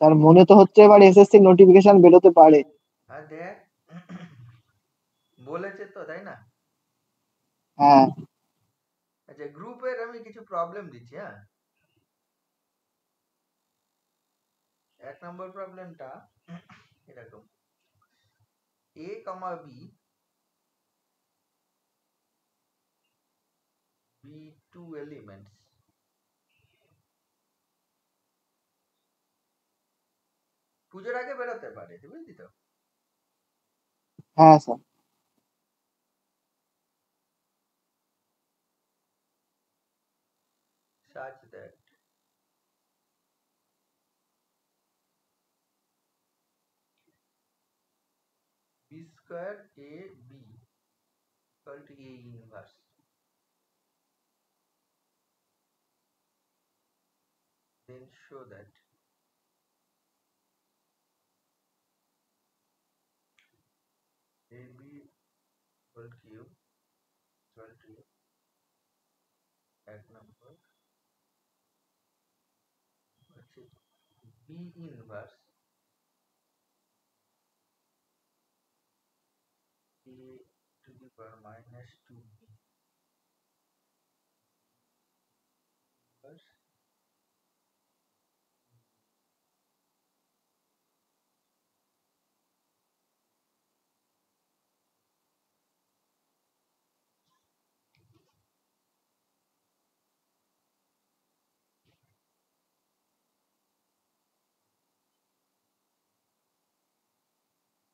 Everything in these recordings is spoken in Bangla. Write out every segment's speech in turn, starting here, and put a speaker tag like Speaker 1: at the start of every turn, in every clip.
Speaker 1: তার মনে তো হচ্ছে এবার এসএসসি নোটিফিকেশন বেরোতে পারে।
Speaker 2: আর দেখ বলেছে তো, তাই না?
Speaker 1: হ্যাঁ
Speaker 2: আচ্ছা, গ্রুপের আমি কিছু প্রবলেম দিচ্ছি, হ্যাঁ। 1 নম্বর প্রবলেমটা এরকম: a comma b, two elements, পুজোর আগে বেরোতে পারে, বুঝলি তো?
Speaker 1: হ্যাঁ sir.
Speaker 2: such that b square a b equal to a inverse, then show that ab whole cube equal to 1 নম্বর হচ্ছে b inverse a to the power minus 2b inverse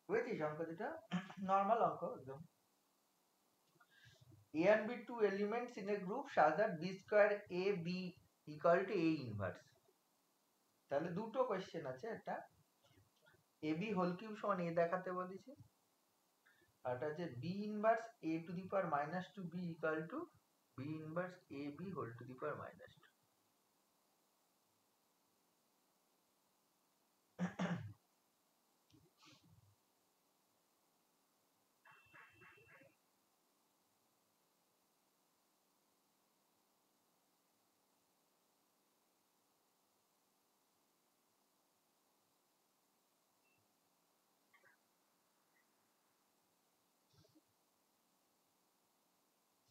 Speaker 2: বুঝেছিস অঙ্ক দুটা? নর্মাল অঙ্ক একদম। a and b two elements in a group such that b square a b equal to a inverse। তাহলে দুটো কোশ্চেন আছে, একটা এ বি হোল কিউব সমান এ দেখাতে বলেছি, আর এটা হচ্ছে B inverse A to the power minus two B equal to B inverse A B whole to the power minus two.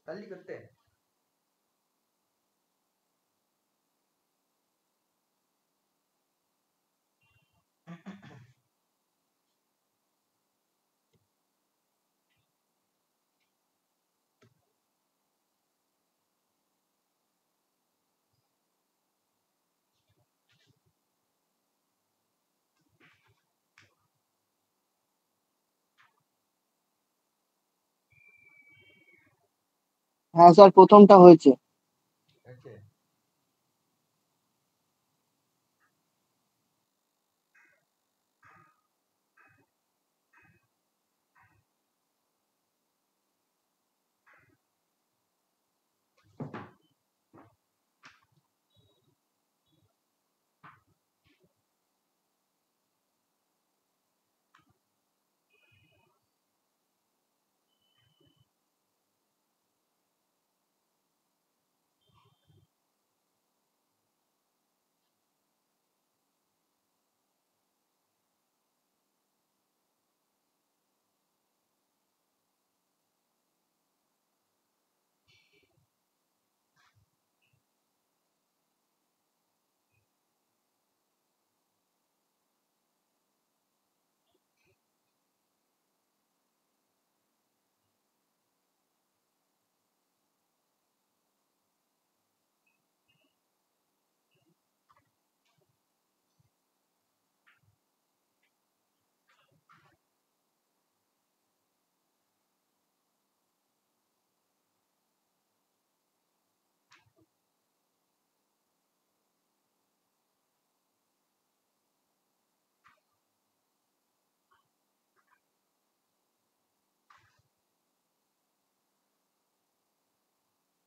Speaker 2: পারলি করতে?
Speaker 1: হ্যাঁ স্যার, প্রথমটা হয়েছে।
Speaker 2: আছে।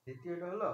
Speaker 2: দ্বিতীয়টা হলো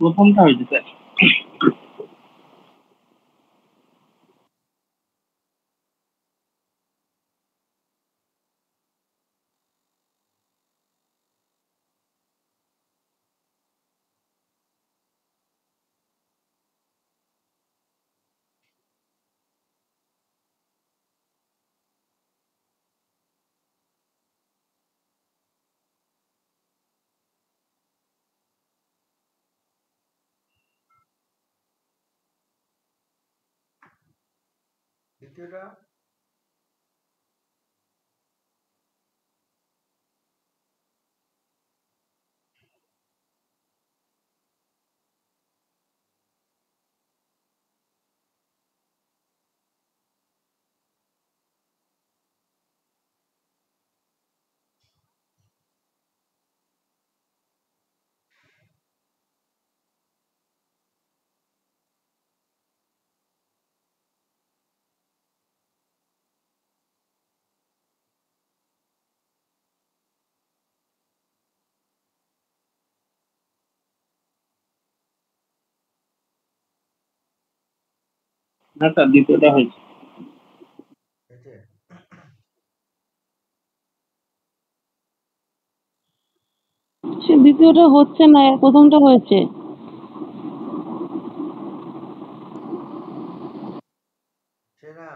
Speaker 3: প্রথমটা হয়েছে স্যার।
Speaker 2: দ্বিতীয়টা
Speaker 3: না স্যার, দ্বিতীয়টা হয়েছে।
Speaker 2: হয়েছে?
Speaker 4: সে দ্বিতীয়টা হচ্ছে না, প্রথমটা হয়েছে।
Speaker 2: সে না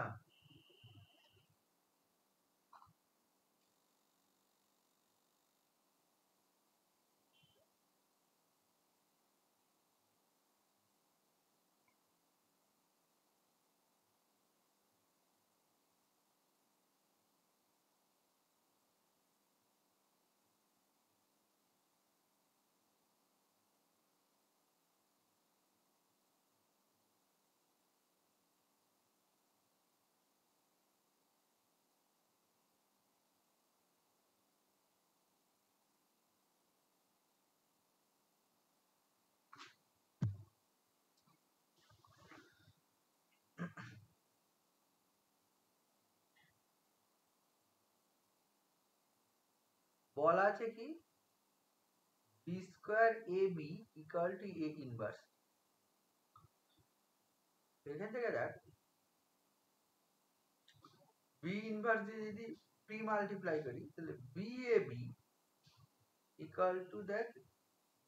Speaker 2: বলা আছে কি B square A B equal to A inverse. এখান থেকে দেখ বি ইনভার্স দিয়ে যদি প্রি মাল্টিপ্লাই করি তাহলে B A B equal to দেখ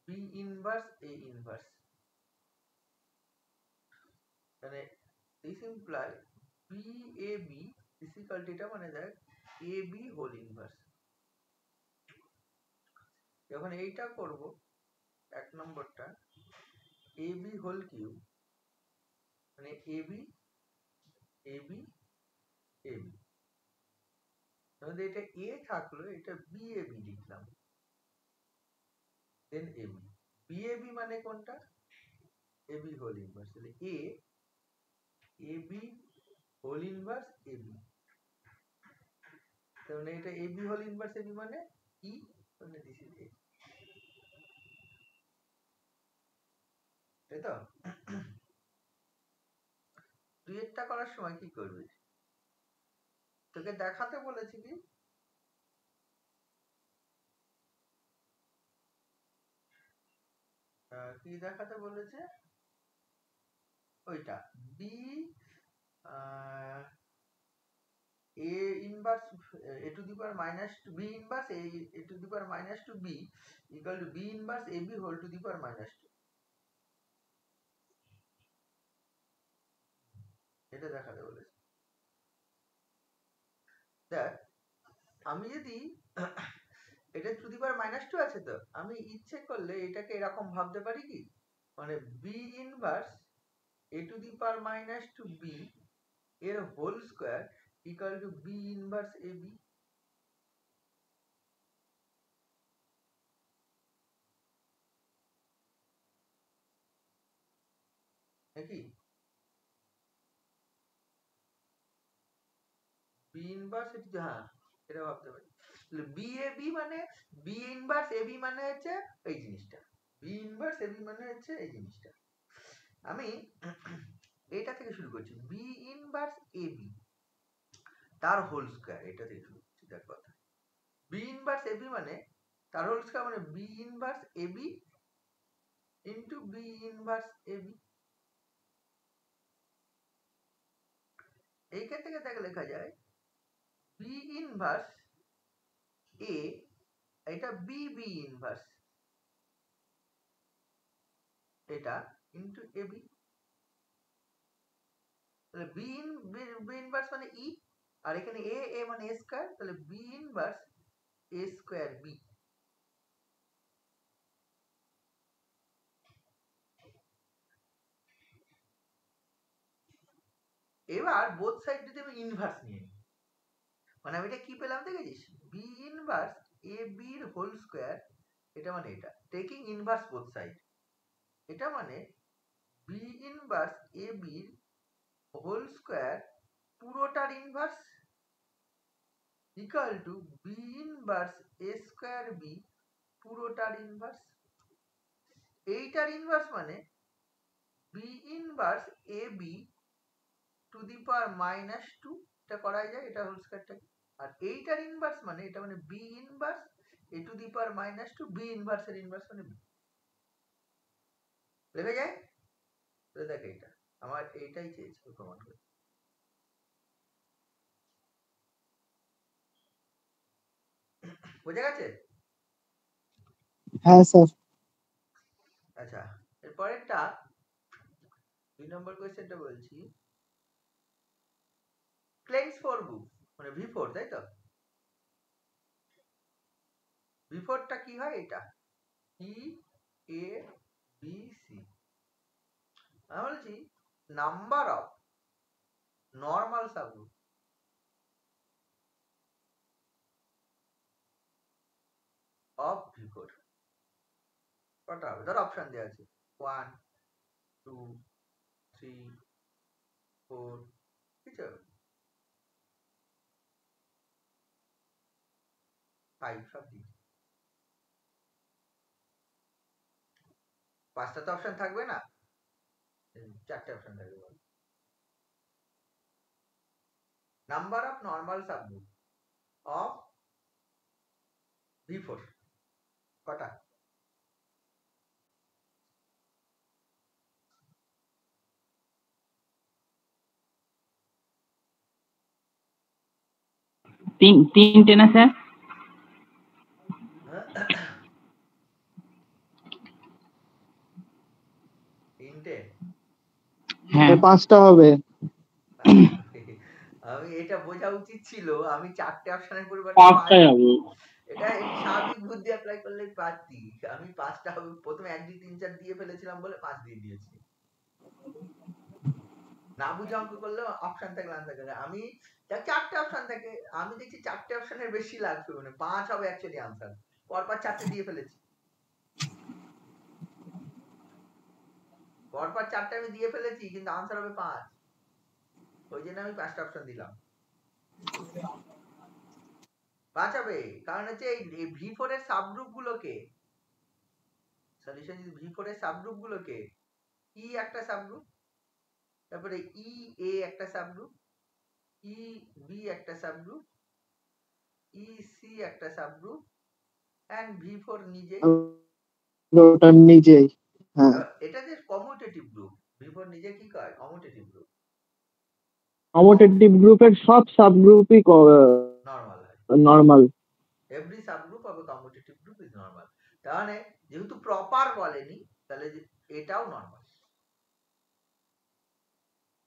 Speaker 2: বি ইনভার্স এ ইনভার্স, মানে this imply B A B is equal to, এটা মানে দেখ এ বি হোল ইনভার্স। যখন এইটা করব এক নম্বরটা এ বি হোল কিউব মানে a b A b A B, তাহলে এটা এ থাকলো, এটা বি এ বি লিখলাম, then a b. B A B মানে কোনটা? এ বি হোল ইনভার্স, তাহলে a B whole inverse A B, তাহলে এটা a B whole inverse A B মানে ই, মানে দিস ইজ এ, তাই তো? তুই এটা করার সময় কি করবি? তোকে দেখাতে বলেছি কি কি দেখাতে বলেছে? ওইটা B a inverse a to the power minus to b inverse a to the power minus to b equal to b inverse ab whole to the power minus 2, এটা দেখাতে বলেছে। দেখ আমি যদি এটা টু দি পাওয়ার মাইনাস 2 আছে, তো আমি ইচ্ছে করলে এটাকে এরকম ভাবতে পারি কি, মানে B inverse A to the power minus two b এর whole square equal to B inverse A b, নাকি? বি ইনভার্স, হ্যাঁ এটা ভাবতে পারি। বি এ বি মানে বি ইনভার্স এ বি মানে হচ্ছে এই জিনিসটা, বি ইনভার্স এ বি মানে হচ্ছে এই জিনিসটা। আমি এটা থেকে শুরু করছি, বি ইনভার্স এ বি তার হোল স্কয়ার, এটা থেকে শুরু করছি। দেখ কথা, বি ইনভার্স এ বি মানে তার হোল স্কয়ার মানে বি ইনভার্স এ বি ইন্টু বি ইনভার্স এ বি। এইখান থেকে তাকে লেখা যায় বি ইনভার্স এ, এটা বি বি ইনভার্স এটা ইন্টু এ বি। তাহলে বি ইনভার্স মানে ই, আর এখানে এ এ মানে এ স্কয়ার, তাহলে বি ইনভার্স এ স্কয়ার বি। এবার বোথ সাইড যদি আমি ইনভার্স নিয়ে নিই, মানে আমি এটা কি পেলাম দেখেছিস, বি ইনভার্স এ বি এর হোল স্কয়ার, এটা মানে এটা টেকিং ইনভার্স বোথ সাইড, এটা মানে বি ইনভার্স এ বি এর হোল স্কয়ার পুরোটার inverse equal to B inverse A square b পুরোটার ইনভার্স। এইটার ইনভার্স মানে B inverse A b to the power -2, এটা করা যায়, এটা হোল স্কয়ারটাকে। আর এইটার ইনভার্স মানে এটা মানে B inverse A to the power -2, B inverse এর ইনভার্স মানে বি। লেখা যায়? তো দেখ এইটা আমার এইটাই চেয়েছিল প্রমাণ করে। বোঝা গেছে?
Speaker 1: হ্যাঁ স্যার।
Speaker 2: আচ্ছা, এরপরেরটা 2 নম্বর কোশ্চেনটা বলছি, ক্লেমস ফর গ্রুপ মানে V4, তাই তো? V4টা কি হয়, এটা E A B C। আমি বলছি number of normal subgroup of V4 কটা হবে? ধর অপশন দেওয়া আছে 1 2 3 4, কিছু 5 সব দিই। পাঁচটা তো অপশন থাকবে না, চারটে অপশন থাকবে। Number of normal subgroup of V4 কটা?
Speaker 3: তিনটে না স্যার?
Speaker 2: তিনটে?
Speaker 3: হ্যাঁ,
Speaker 1: 5টা হবে।
Speaker 2: আমি এটা বোঝা উচিত ছিল, আমি চারটে অপশনের পরিবর্তে
Speaker 3: পাঁচটাই হবে।
Speaker 2: এটা স্বাভাবিক বুদ্ধি অ্যাপ্লাই করলে পারতি। আমি 5টা হবে, প্রথমে 1 2 3 4 দিয়ে ফেলেছিলাম বলে 5 দিয়ে দিয়েছি। না বুঝে অঙ্ক করলে অপশন থাকলে আনসার করে। আমি চারটে অপশন থাকে, আমি দেখছি চারটে অপশনের বেশি লাগবে, মানে 5 হবে অ্যাকচুয়ালি আনসার। পরপর চারটে দিয়ে ফেলেছি, পরপর চারটে আমি দিয়ে ফেলেছি, কিন্তু আনসার হবে 5। ওই জন্য আমি 5টা অপশন দিলাম। 5 হবে, কারণ হচ্ছে এই V4 এর সাবগ্রুপ গুলোকে, সলিউশন V4 এর সাবগ্রুপ গুলোকে E একটা সাবগ্রুপ, তারপরে E A একটা সাবগ্রুপ, E B একটা সাবগ্রুপ, E C একটা সাবগ্রুপ, এন্ড V4 নিজে।
Speaker 1: ওটা নিজেই। হ্যাঁ,
Speaker 2: এটা যে কমিউটেটিভ গ্রুপ, V4 নিজে কি কয়, কমিউটেটিভ গ্রুপ,
Speaker 1: কমিউটেটিভ গ্রুপের সব সাবগ্রুপই
Speaker 2: নরমাল হয়।
Speaker 1: Normal.
Speaker 2: Every subgroup of A commutative group is normal. তাহলে যেহেতু প্রপার বলেনি, তাহলে এটাও নরমাল।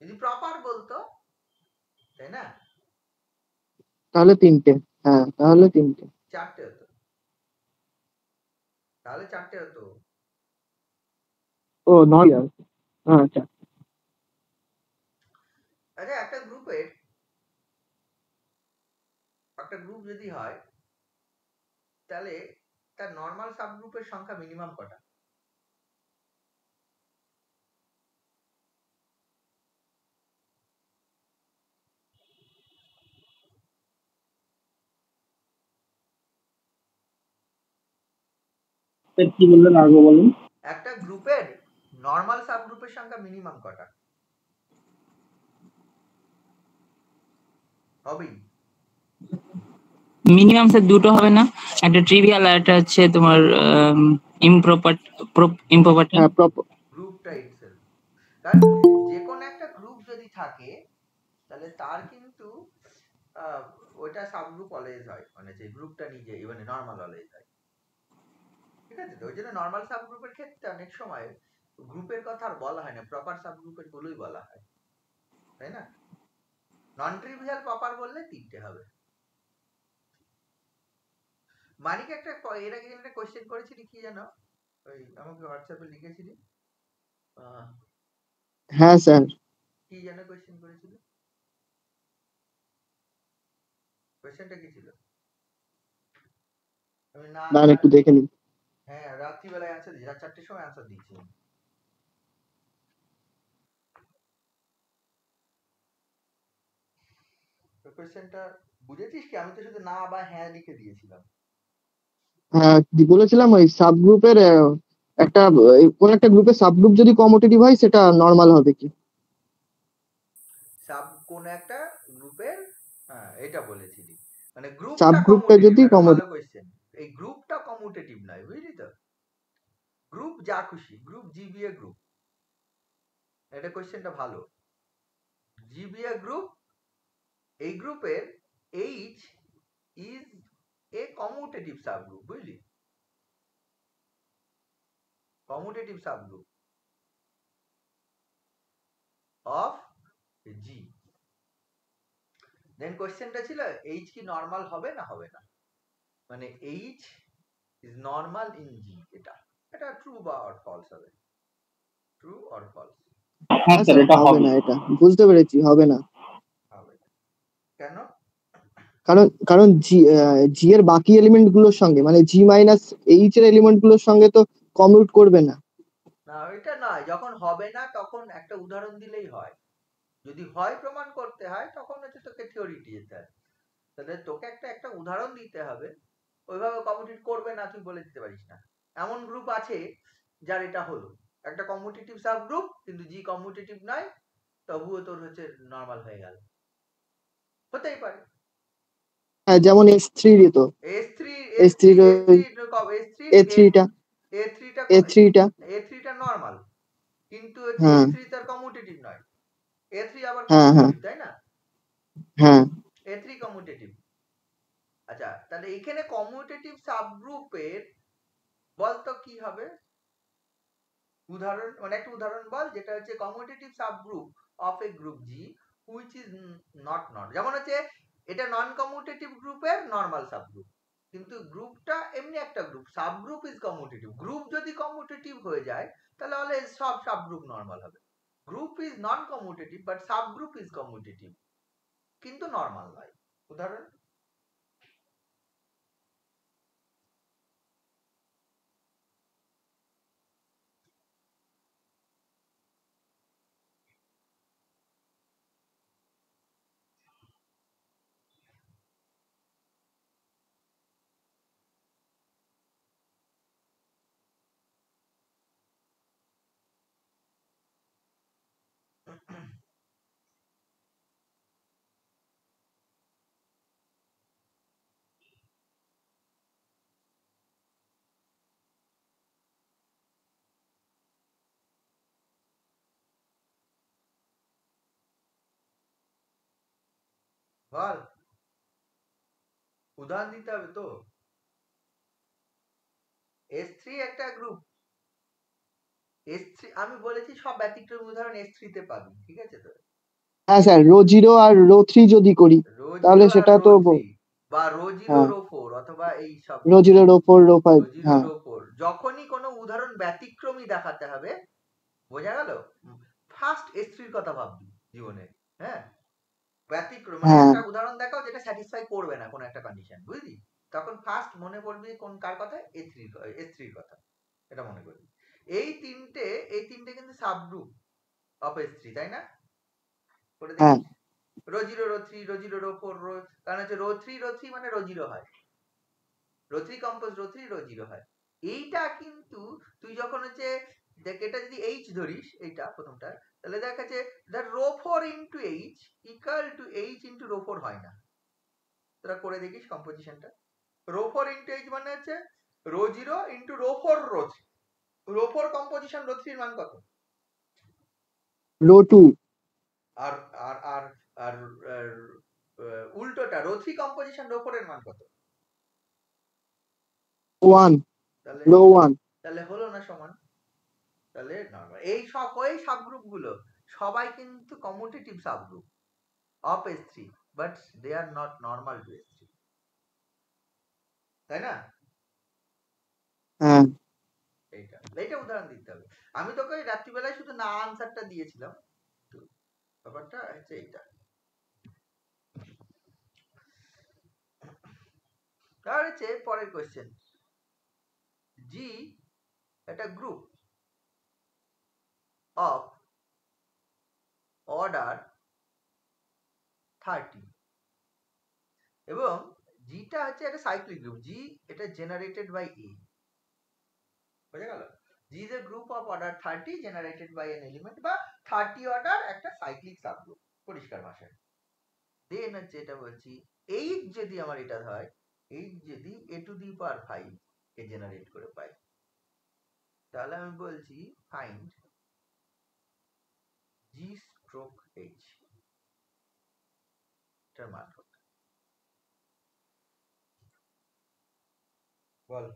Speaker 2: যদি প্রপার বলতো, তাই না,
Speaker 1: তাহলে 3টে। হ্যাঁ, তাহলে 3টে।
Speaker 2: চারটে হতো, তাহলে চারটে হতো।
Speaker 1: ও নয়। আচ্ছা।
Speaker 2: আচ্ছা, একটা গ্রুপ যদি হয়, তাহলে তার নরমাল সাবগ্রুপের সংখ্যা মিনিমাম কটা?
Speaker 3: স্যার কি বললেন আগে বলুন।
Speaker 2: একটা গ্রুপের নরমাল সাবগ্রুপের সংখ্যা মিনিমাম কটা হবেই?
Speaker 3: মিনিমাম স্যার দুটো হবে না, একটা ট্রিভিয়াল আর একটা হচ্ছে তোমার ইমপ্রপার ইম্প্রপারটা।
Speaker 1: হ্যাঁ প্রপার।
Speaker 2: গ্রুপটা ইটসেলফ, কারণ যে কোনো একটা গ্রুপ যদি থাকে তাহলে তার কিন্তু ওইটা সাবগ্রুপ অলওয়েজ হয়, মানে যে গ্রুপটা নিজে মানে নরমাল অলওয়েজ হয়, ঠিক আছে? তো ওই জন্য নরমাল সাবগ্রুপের ক্ষেত্রে অনেক সময় গ্রুপের কথা আর বলা হয় না, প্রপার সাবগ্রুপের গুলোই বলা হয়, তাই না? নন ট্রিভিয়াল প্রপার বললে তিনটে হবে। মানিক একটা এর আগে একটা কোশ্চেন করেছিলি কি জানো, ওই আমাকে হোয়াটসঅ্যাপে লিখেছিলি,
Speaker 1: হ্যাঁ স্যার।
Speaker 2: কি যেন কোশ্চেন করেছিলি, কোশ্চেনটা কি ছিল? আমি না
Speaker 1: দাঁড়ান একটু দেখে নিন।
Speaker 2: হ্যাঁ রাত্রিবেলায় অ্যান্সার দিয়েছি, রাত 4টের সময় অ্যান্সার দিয়েছি। কোশ্চেনটা বুঝেছিস কি? আমি তো শুধু না বা হ্যাঁ লিখে দিয়েছিলাম।
Speaker 1: হ্যাঁ বলেছিলাম ওই সাবগ্রুপের একটা কোন একটা গ্রুপের সাবগ্রুপ যদি কমিউটেটিভ হয় সেটা নরমাল হবে কি?
Speaker 2: কোন একটা গ্রুপের, হ্যাঁ এটা বলেছিলি, মানে গ্রুপটা
Speaker 1: সাবগ্রুপটা
Speaker 2: কমিউটেটিভ,
Speaker 1: যদি
Speaker 2: এটা ভালো কোশ্চেন। এই গ্রুপটা কমিউটেটিভ নয়, বুঝলি তো? গ্রুপ যা খুশি, গ্রুপ জিবিএ গ্রুপ, এটা কোশ্চেনটা ভালো। জিবিএ গ্রুপ, এই গ্রুপের H is a commutative subgroup, বুঝলি? কমিউটেটিভ সাবগ্রুপ অফ জি। দেন কোশ্চেনটা ছিল এইচ কি নরমাল হবে না হবে না, মানে এইচ ইজ নরমাল ইন জি, এটা ট্রু বা অর ফলস হবে, ট্রু অর ফলস।
Speaker 3: হ্যাঁ স্যার এটা
Speaker 1: হবে না, এটা বুঝতে পেরেছি, হবে না।
Speaker 2: হবে কেন?
Speaker 1: কারণ কারণ জি এর বাকি এলিমেন্ট গুলোর সঙ্গে মানে জি মাইনাস এইচ এর এলিমেন্ট গুলোর সঙ্গে তো কমিউট করবে না।
Speaker 2: না এটা নয়, যখন হবে না তখন একটা উদাহরণ দিলেই হয়, যদি হয় প্রমাণ করতে হয় তখন হচ্ছে তোকে থিওরিটি যেতে হয়, তাহলে তোকে একটা উদাহরণ দিতে হবে, ওইভাবে কমিউটেট করবে না তুই বলে দিতে পারিস না। এমন গ্রুপ আছে যার এটা হলো একটা কমিউটেটিভ সাব গ্রুপ কিন্তু জি কমিউটেটিভ নয়, তবুও তোর হচ্ছে নরমাল হয়ে গেল, হতেই পারে।
Speaker 1: হ্যাঁ যেমন S3 তো
Speaker 2: S3
Speaker 1: S3
Speaker 2: A3টা নরমাল, কিন্তু হচ্ছে
Speaker 1: হ্যাঁ
Speaker 2: A3 তার কমিউটেটিভ নয়, A3 আবার
Speaker 1: হ্যাঁ হ্যাঁ
Speaker 2: কমিউটেটিভ, তাই না?
Speaker 1: হ্যাঁ
Speaker 2: A3 কমিউটেটিভ। আচ্ছা তাহলে এখানে কমিউটেটিভ সাবগ্রুপের বলতো কি হবে উদাহরণ, মানে একটা উদাহরণ বল যেটা হচ্ছে commutative subgroup of A group G which is not, যেমন হচ্ছে এটা নন কমিউটেটিভ গ্রুপের নরমাল সাবগ্রুপ, কিন্তু গ্রুপটা এমনি একটা group, subgroup is commutative. Group যদি কমিউটেটিভ হয়ে যায় তাহলে অলওয়েজ সব সাবগ্রুপ নরমাল হবে। Group is non commutative but subgroup is commutative, কিন্তু নরমাল নয়। উদাহরণ, বল উদাহরণ দিতে হবে তো। S3 একটা গ্রুপ, S3 আমি বলেছি সব ব্যতিক্রমী উদাহরণ S3 তে পাবি, ঠিক আছে তো?
Speaker 1: হ্যাঁ স্যার রো 0 আর রো 3 যদি করি
Speaker 2: রো
Speaker 1: তাহলে
Speaker 2: 0 আর
Speaker 1: সেটা
Speaker 2: রো
Speaker 1: তো
Speaker 2: 3 বা রো 0
Speaker 1: হ্যাঁ
Speaker 2: রো 4 অথবা এই সব
Speaker 1: রো 0 রো 4 রো 5
Speaker 2: রো 0
Speaker 1: হ্যাঁ
Speaker 2: রো 4, যখনই কোনো উদাহরণ ব্যতিক্রমী দেখাতে হবে, বোঝা গেল? ফার্স্ট S3 এর কথা ভাববি জীবনে, হ্যাঁ? ব্যতিক্রম মানে
Speaker 1: হ্যাঁ
Speaker 2: একটা উদাহরণ দেখাও যেটা স্যাটিসফাই করবে না কোনো একটা কন্ডিশন, বুঝলি? তখন ফার্স্ট মনে পড়বে কোন কার কথা? S3 এর কথা, এটা মনে করবি। এই তিনটে কিন্তু সাবগ্রুপ অফ S3, তাই না? করে
Speaker 1: হ্যাঁ
Speaker 2: দেখিস রো 0 রো 3 রো 0 রো 4 কারণ হচ্ছে রো 3 মানে রো 0 হয়, রো 3 কম্পোজ রো 3 রো 0 হয়। এইটা কিন্তু তুই যখন হচ্ছে দেখ, এটা যদি H ধরিস, এইটা প্রথমটা, তাহলে দেখ আছে the row 4 into H equal to H into row 4 হয় না, তোরা করে দেখিস কম্পোজিশনটা। রো 4 ইন্টু এইচ মানে হচ্ছে row 0 into row 4 row 3। Row 4 composition row 3 এর মান কত?
Speaker 1: রো 2
Speaker 2: আর আর আর আর উল্টোটা রো 3 কম্পোজিশন রো 4 এর মান কত?
Speaker 1: 1
Speaker 2: তাহলে
Speaker 1: রো 1
Speaker 2: তাহলে হলো না সমান। তাহলে নরমাল এই সাবগ্রুপ গুলো সবাই কিন্তু commutative subgroup of S3, but they are not normal to S3, তাই না?
Speaker 1: হ্যাঁ
Speaker 2: এইটা উদাহরণ দিতে হবে। আমি তোকে রাত্রিবেলায় শুধু না আনসারটা দিয়েছিলাম, তো ব্যাপারটা হচ্ছে এইটা। তাহলে হচ্ছে পরের কোশ্চেন, জি একটা গ্রুপ অফ অর্ডার 30 এবং জিটা হচ্ছে একটা সাইক্লিক গ্রুপ, জি এটা জেনারেটেড বাই এ, বুঝে গেল? G is a group of order 30 generated by an element, বা 30 অর্ডার একটা সাইক্লিক সাবগ্রুপ, পরিষ্কার ভাষায়। দেন হচ্ছে এটা বলছি, এইচ যদি আমার এটা হয়, এইচ যদি a to the power 5 K generate করে পাই, তাহলে আমি বলছি ফাইন্ড জি স্ট্রোক এইচ এটার মান কত? বল।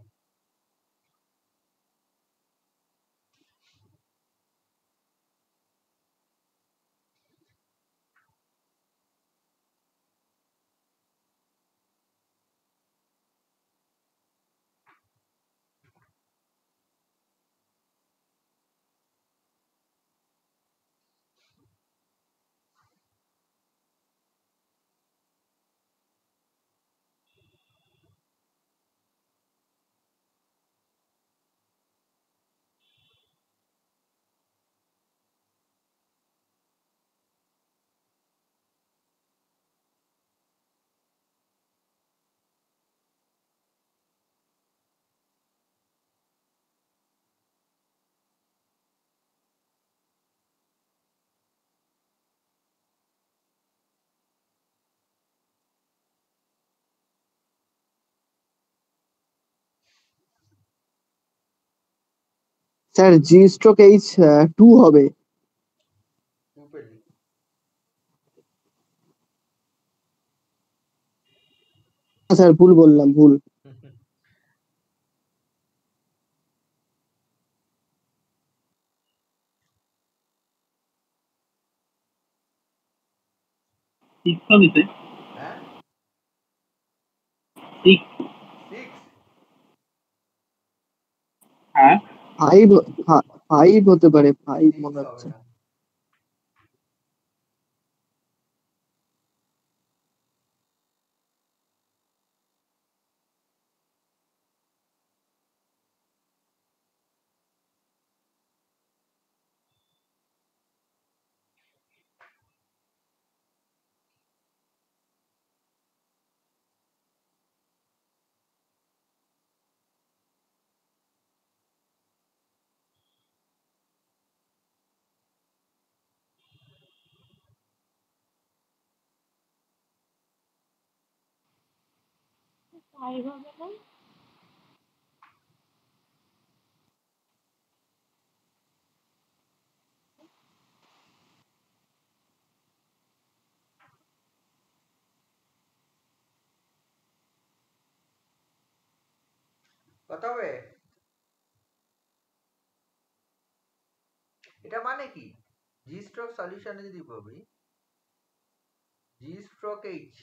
Speaker 1: স্যার জি স্ট্রোক এইচ 2 হবে।
Speaker 2: তুই পেলি?
Speaker 1: স্যার ভুল বললাম, ভুল।
Speaker 2: হ্যাঁ
Speaker 3: 6
Speaker 2: 6
Speaker 3: হ্যাঁ
Speaker 1: 5 হতে পারে, 5 মনে
Speaker 2: 6 হবে
Speaker 1: হচ্ছে।
Speaker 2: না।
Speaker 4: ফাইভ হবে না?
Speaker 2: কত হবে? এটা মানে কি, জি স্ট্রোক সলিউশনে যদি বলি জি স্ট্রোক এইচ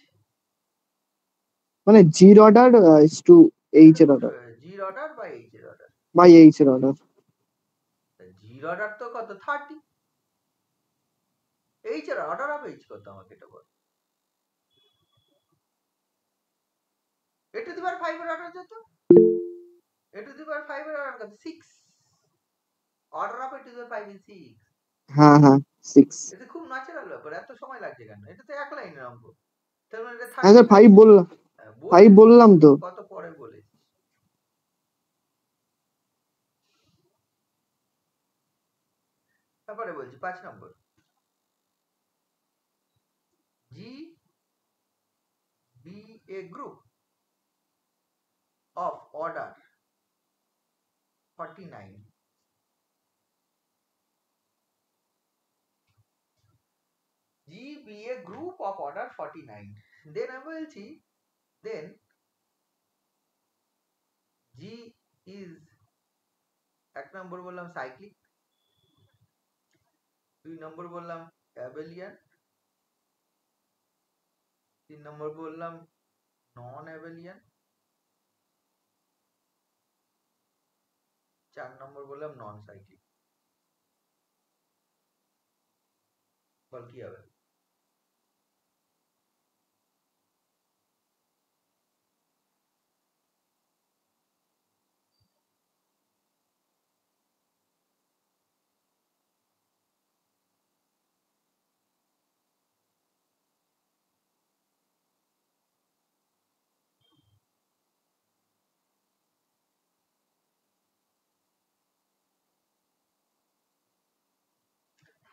Speaker 1: মানে জির অর্ডার ইজ টু এইচ এর অর্ডার
Speaker 2: জির অর্ডার বা এইচ এর অর্ডার।
Speaker 1: বাই এইচ এর অর্ডার।
Speaker 2: জির অর্ডার তো কত 30, এইচ এর অর্ডার অফ এইচ কত আমাকে এটা বল। এ টু দি পাওয়ার 5 এর অর্ডার যত, এ টু দি পাওয়ার 5 এর অর্ডার কত? 6। Order of A to the power 5 is 6।
Speaker 1: হ্যাঁ হ্যাঁ 6।
Speaker 2: এটা খুব ন্যাচারাল ব্যাপার, এত সময় লাগছে কেন? এটা তো এক লাইনের অঙ্ক। তার মানে এটা
Speaker 1: হ্যাঁ স্যার
Speaker 2: 30
Speaker 1: 5 বললাম, 5 বললাম তো।
Speaker 2: কত পরে বলেছিস? তারপরে বলছি 5 নম্বর, G B a group of order 49 G be a group of order 49, then আমি বলছি then G is এক নম্বর বললাম সাইক্লিক, 2 নম্বর বললাম অ্যাবেলিয়ান, 3 নম্বর বললাম নন অ্যাবেলিয়ান, 4 নম্বর বললাম নন সাইক্লিক। বল কি হবে?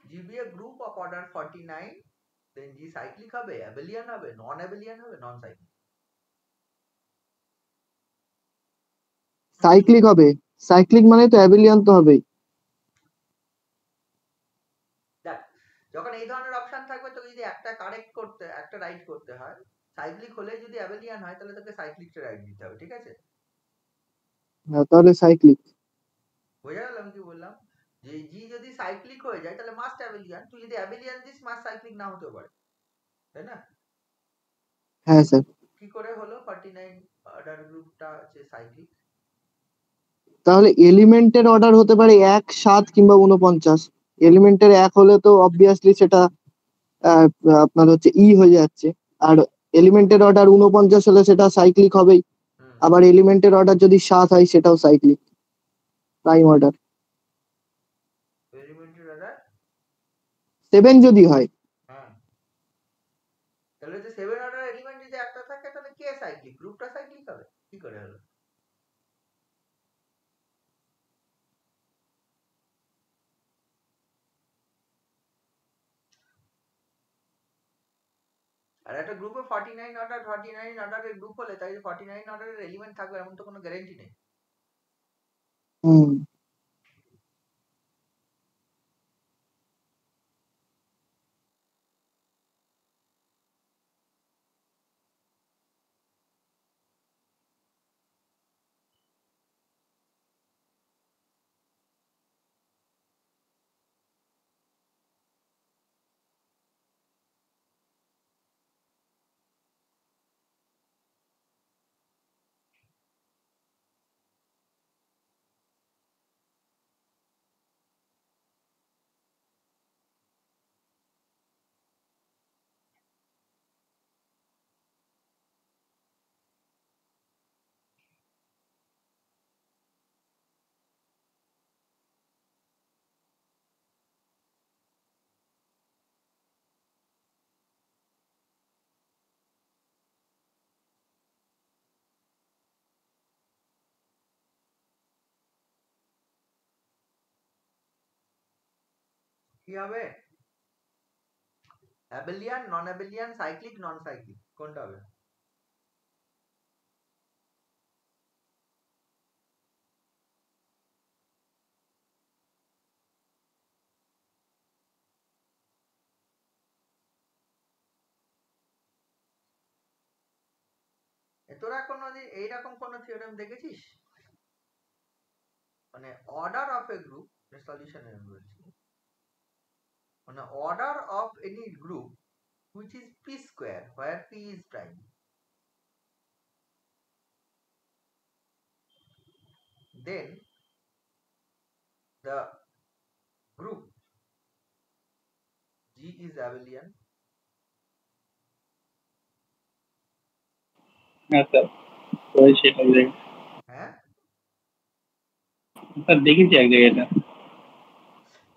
Speaker 2: G be a group of order 49, then G cyclic হবে, abelian হবে, non abelian হবে, non cyclic।
Speaker 1: সাইক্লিক হবে, সাইক্লিক মানে তো অ্যাবিলিয়ান তো হবেই।
Speaker 2: দেখ যখন এই ধরনের অপশন থাকবে তো যদি একটা কারেক্ট করতে একটা রাইট করতে হয়, সাইক্লিক হলে যদি অ্যাবেলিয়ান হয় তাহলে তোকে সাইক্লিকটা রাইট দিতে হবে, ঠিক আছে?
Speaker 1: তাহলে সাইক্লিক।
Speaker 2: বোঝা গেল আমি কি বললাম? যে জি যদি সাইক্লিক হয়ে যায় তাহলে মাস্ট অ্যাবেলিয়ান, তুই যদি অ্যাবেলিয়ান দিস মাস্ট সাইক্লিক না হতে পারে, তাই না?
Speaker 1: হ্যাঁ স্যার।
Speaker 2: কি করে হলো 49 অর্ডার গ্রুপটা হচ্ছে সাইক্লিক?
Speaker 1: তাহলে এলিমেন্টের অর্ডার হতে পারে 1, 7 কিংবা 49। এলিমেন্টের 1 হলে তো অবভিয়াসলি সেটা আপনার হচ্ছে ই হয়ে যাচ্ছে, আর এলিমেন্টের অর্ডার 49 হলে সেটা সাইক্লিক হবেই। আবার এলিমেন্টের অর্ডার যদি 7 হয় সেটাও সাইক্লিক, প্রাইম অর্ডার।
Speaker 2: এলিমেন্টের অর্ডার
Speaker 1: 7 যদি হয়,
Speaker 2: হ্যাঁ, তাহলে যে 7 অর্ডার এলিমেন্ট যদি একটা থাকে তাহলে কে সাইক্লিক? গ্রুপটা সাইক্লিক হবে? কি করে হলো? আর একটা গ্রুপে 49 অর্ডারের গ্রুপ হলে তাই 49 অর্ডারের এলিমেন্ট থাকবে এমন তো কোনো গ্যারান্টি নেই।
Speaker 1: হুম,
Speaker 2: কি হবে? অ্যাবেলিয়ান, নন অ্যাবেলিয়ান, সাইক্লিক, নন সাইক্লিক, কোনটা হবে? তোরা কোনোদিন এইরকম কোনো থিওরেম দেখেছিস? মানে order of A group, solution আমি বলছি, মানে order of any group which is p square where p is prime, then the group G is abelian।
Speaker 3: হ্যাঁ স্যার, ওই সেটা
Speaker 2: হ্যাঁ,
Speaker 3: স্যার দেখেছি এক জায়গায় এটা।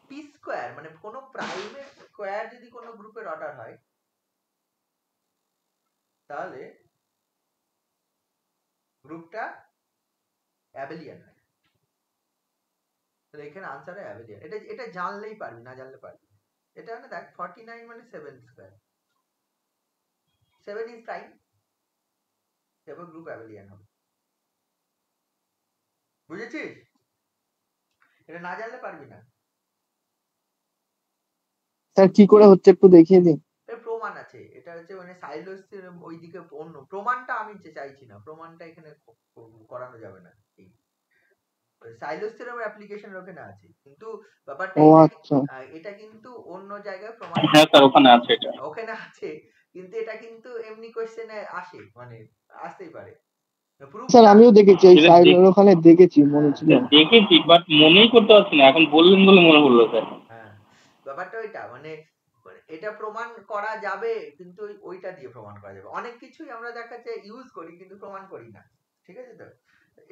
Speaker 2: p square মানে কোনো প্রাইমের স্কয়ার যদি কোনো গ্রুপের অর্ডার হয় তাহলে গ্রুপটা অ্যাবেলিয়ান হয়। তাহলে এখানে আনসার হয় অ্যাবেলিয়ান। এটা জানলেই পারবি, না জানলে পারবি। এটা মানে দেখ 49 মানে 7 স্কয়ার, 7 is prime, তারপর গ্রুপ অ্যাবেলিয়ান হবে। বুঝেছিস? এটা না জানলে পারবি না।
Speaker 1: স্যার কি করে হচ্ছে একটু দেখিয়ে দিন।
Speaker 2: এর প্রমাণ আছে, এটা হচ্ছে মানে সাইলোস থিওরেম ওইদিকে অন্য প্রমাণটা আমি চাইছি না, প্রমাণটা এখানে করানো যাবে না। এই সাইলোস থিওরেমের অ্যাপ্লিকেশন ওখানে আছে, কিন্তু ব্যাপারটা
Speaker 1: ও
Speaker 2: এটা
Speaker 1: আচ্ছা,
Speaker 2: এটা কিন্তু অন্য জায়গায় প্রমাণ
Speaker 3: হ্যাঁ স্যার ওখানে আছে এটা।
Speaker 2: ওখানে আছে, কিন্তু এটা কিন্তু এমনি কোশ্চেনে আসে, মানে আসতেই পারে।
Speaker 1: স্যার আমিও দেখেছি এই
Speaker 3: এটা
Speaker 1: সাইডের ওখানে দেখেছি, মনে ছিল।
Speaker 3: দেখেছি বাট মনেই করতে পারছি না, এখন বললেন বলে মনে পড়লো স্যার।
Speaker 2: হ্যাঁ, ব্যাপারটা ওইটা, মানে এটা প্রমাণ করা যাবে, কিন্তু ওইটা দিয়ে প্রমাণ করা যাবে। অনেক কিছুই আমরা দেখা যায় ইউজ করি কিন্তু প্রমাণ করি না, ঠিক আছে? তো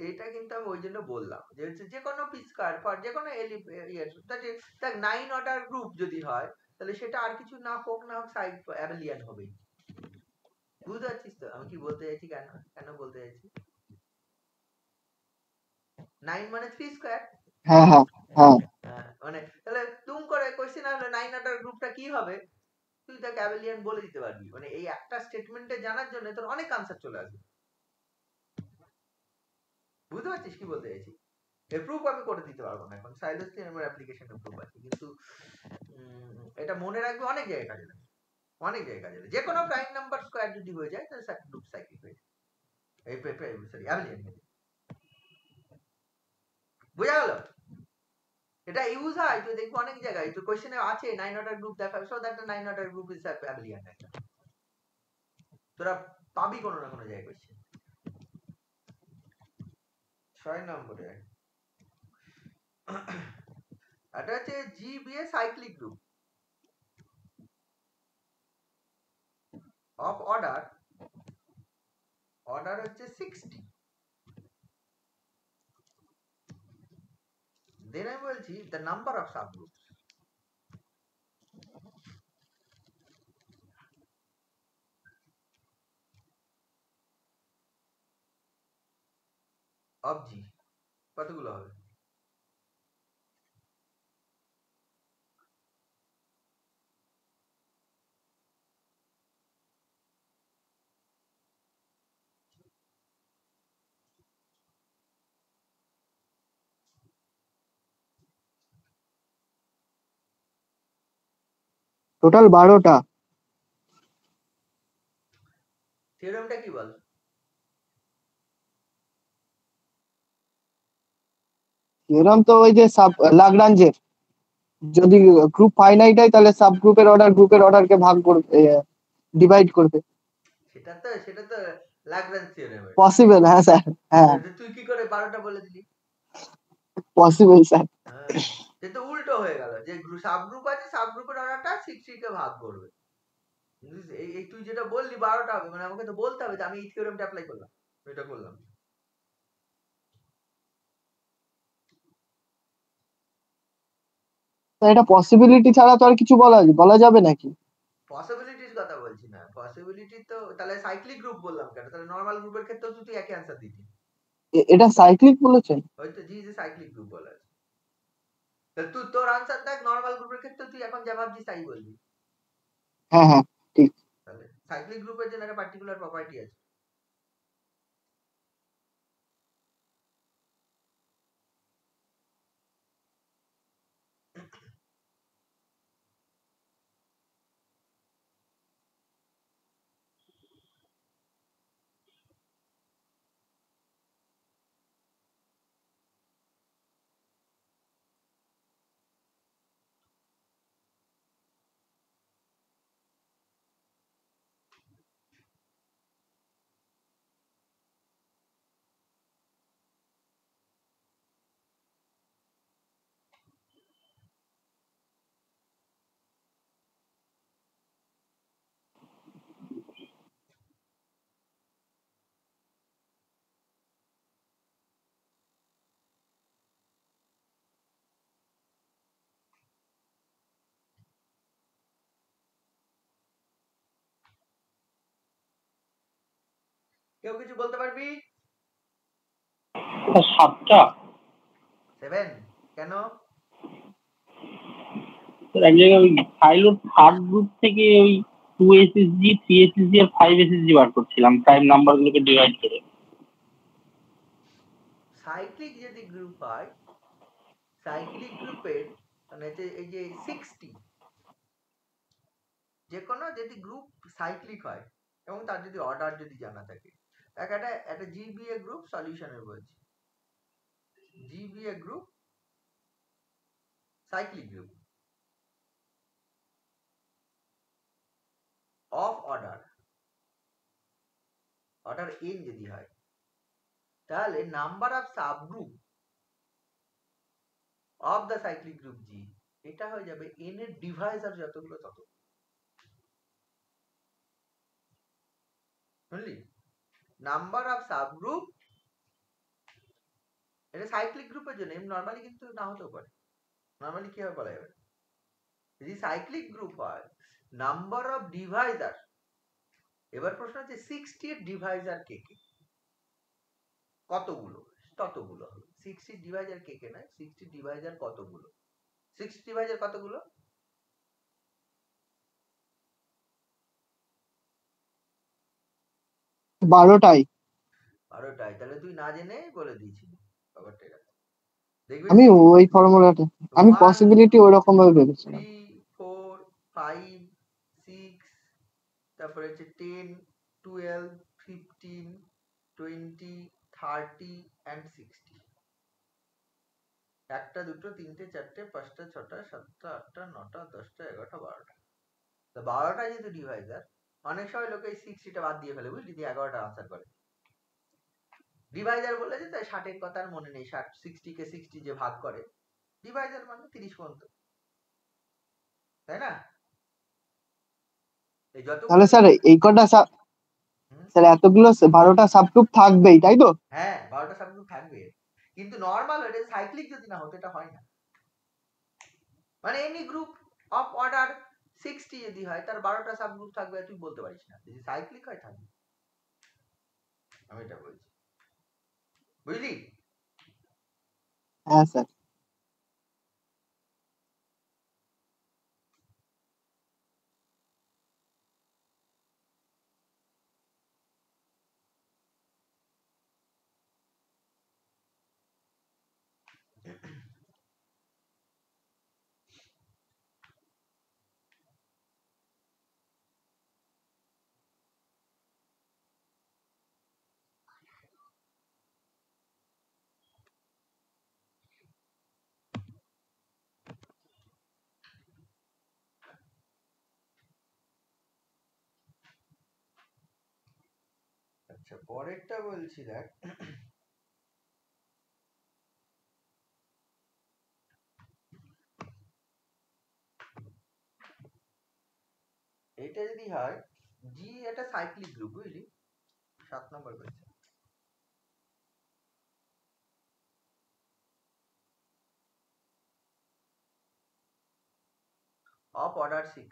Speaker 2: এটা কিন্তু আমি ওই জন্য বললাম যে হচ্ছে যে কোনো পি স্কয়ার ফর যে কোনো তার 9 অর্ডার গ্রুপ যদি হয়, তাহলে সেটা আর কিছু না হোক না হোক সাইড অ্যাবেলিয়ান হবে। বুঝতে পারছিস তো আমি কি বলতে চাইছি, কেন কেন বলতে চাইছি? 9 মানে 3 স্কয়ার।
Speaker 1: হ্যাঁ হ্যাঁ হ্যাঁ,
Speaker 2: মানে তাহলে তুম করে কোশ্চেন আসলে 9 অর্ডার গ্রুপটা কি হবে, তুই তাকে অ্যাবেলিয়ান বলে দিতে পারবি। মানে এই একটা স্টেটমেন্টে জানার জন্য তোর অনেক আনসার চলে আসবে। বুঝতে পারছিস কি বলতে চাইছি? এর প্রুফ আমি করে দিতে পারবো না এখন, সাইলোস থিওরেমের অ্যাপ্লিকেশনের প্রুফ আছে, কিন্তু এটা মনে রাখবে, অনেক জায়গায় কাজে লাগে, অনেক জায়গায় কাজে লাগে। যে কোনো প্রাইম নাম্বার স্কয়ার যদি হয়ে যায় তাহলে গ্রুপ সাইক্লিক হয়ে যায়, এই সরি অ্যাবেলিয়ান হয়ে যায়। বোঝা গেল? এটা ইউজ হয়, তুই দেখবি অনেক জায়গায়, তো কোশ্চেনে আছে 9 অর্ডার গ্রুপ দেখাবে, so that 9 order group is abelian. তোরা পাবি কোনো না কোনো জায়গায় কোশ্চেন। 6 নম্বরে এটা হচ্ছে GBA cyclic group of order হচ্ছে 60। দেন আমি বলছি the number of subgroups of G কতগুলো হবে?
Speaker 1: টোটাল 12টা।
Speaker 2: থিওরেমটা কি বল?
Speaker 1: এরকম তো ওই যে সাব লাগরাঞ্জের, যদি গ্রুপ ফাইনাইট হয় তাহলে সাব গ্রুপের অর্ডারকে ভাগ করবে, ডিভাইড করবে।
Speaker 2: সেটা তো লাগরাঞ্জ থিওরেম।
Speaker 1: পসিবল, হ্যাঁ স্যার, হ্যাঁ
Speaker 2: তুই কি করে 12টা বলে দিলি?
Speaker 1: Possible sir.
Speaker 2: হ্যাঁ, সে তো উল্টো হয়ে গেল, যে সাবগ্রুপ আছে, সাবগ্রুপের অর্ডারটা 60 কে ভাগ করবে। এই তুই যেটা বললি 12টা হবে, মানে আমাকে তো বলতে হবে যে আমি এই থিওরেমটা অ্যাপ্লাই করলাম, এটা করলাম।
Speaker 1: তো এটা পসিবিলিটি ছাড়া তো আর কিছু বলা যাবে নাকি?
Speaker 2: পসিবিলিটির কথা বলছি না, পসিবিলিটি তো তাহলে সাইক্লিক গ্রুপ বললাম কেন? তাহলে নরমাল গ্রুপের ক্ষেত্রেও তুই একই অ্যান্সার দিবি।
Speaker 1: এটা সাইক্লিক বলেছেন?
Speaker 2: হয়তো জি যে সাইক্লিক গ্রুপ বলা আছে, তাহলে তুই তোর আনসার দেখ, নরমাল গ্রুপের ক্ষেত্রে তুই এখন যা ভাবছিস তাই বলবি।
Speaker 1: হ্যাঁ হ্যাঁ ঠিক।
Speaker 2: তাহলে সাইক্লিক গ্রুপের জন্য একটা পার্টিকুলার প্রপার্টি আছে। কেউ কিছু বলতে পারবি?
Speaker 3: 7টা।
Speaker 2: 7 কেন?
Speaker 3: এক জায়গায় ওই সাইলোর থার্ড গ্রুপ থেকে ওই
Speaker 5: 2 SSG 3 SSG আর 5 SSG বার করছিলাম প্রাইম নাম্বার গুলোকে ডিভাইড করে।
Speaker 2: সাইক্লিক যদি গ্রুপ হয়, সাইক্লিক গ্রুপের মানে এই যে 60 যে কোনো যদি গ্রুপ সাইক্লিক হয় এবং তার যদি অর্ডার যদি জানা থাকে, একটা জিবিএ গ্রুপ সলিউশনের বলছি, GBA group cyclic group of order n যদি হয়, তাহলে number of subgroup of the cyclic group G এটা হয়ে যাবে n এর ডিভাইজার যতগুলো তত। বুঝলি? নাম্বার অফ সাবগ্রুপ, এটা সাইক্লিক গ্রুপের জন্য, নরমালি কিন্তু না হতেও পারে। নরমালি কি হবে বলা যাবে, যদি সাইক্লিক গ্রুপ হয় নাম্বার অফ ডিভাইজার, এবার প্রশ্ন হচ্ছে 60 এর ডিভাইজার কে কে, কতগুলো, ততগুলো হবে। 60 ডিভাইজার কে কে নয়, 60 ডিভাইজার কতগুলো, 60 ডিভাইজার কতগুলো,
Speaker 1: বারোটাই।
Speaker 2: তাহলে তুই না জেনে বলে দিয়েছিলি ব্যাপারটা। দেখবি
Speaker 1: আমি ওই ফর্মুলাটা, আমি পসিবিলিটি ওরকম ভাবে ভেবেছিলাম।
Speaker 2: 3 4 5 6, তারপরে হচ্ছে 10 12 15 20 30 and 60, একটা দুটো তিনটে চারটে পাঁচটা ছটা সাতটা আটটা নটা 10টা 11টা 12টা, তো 12টা যেহেতু ডিভাইজার, অনেক সময় লোকে এই 60টা বাদ দিয়ে ফেলে, বুঝলি, দিয়ে 11টা আনসার করে। ডিভাইজার বলে যে তাই 60-এর কথা আর মনে নেই, 60 কে 60 যে ভাগ করে, ডিভাইজার মানে 30 পর্যন্ত, তাই না? এই যত
Speaker 1: তাহলে স্যার এই কটা স্যার এতগুলো 12টা সাবগ্রুপ থাকবেই, তাই তো?
Speaker 2: হ্যাঁ, 12টা সাবগ্রুপ থাকবে, কিন্তু নরমাল এটা সাইক্লিক যদি না হতো এটা হয় না। মানে এনি গ্রুপ অফ অর্ডার 60 যদি হয় তার 12টা সাবগ্রুপ থাকবে, তুই বলতে পারিস না। যদি সাইক্লিক হয় থাকবে, আমি এটা বলছি, বুঝলি?
Speaker 1: হ্যাঁ স্যার।
Speaker 2: আচ্ছা, পরেরটা বলছি দেখ, এটা যদি হয় জি, এটা সাইক্লিক গ্রুপ, বুঝলি? 7 নম্বর কোয়েশ্চেন, অফ অর্ডার 6,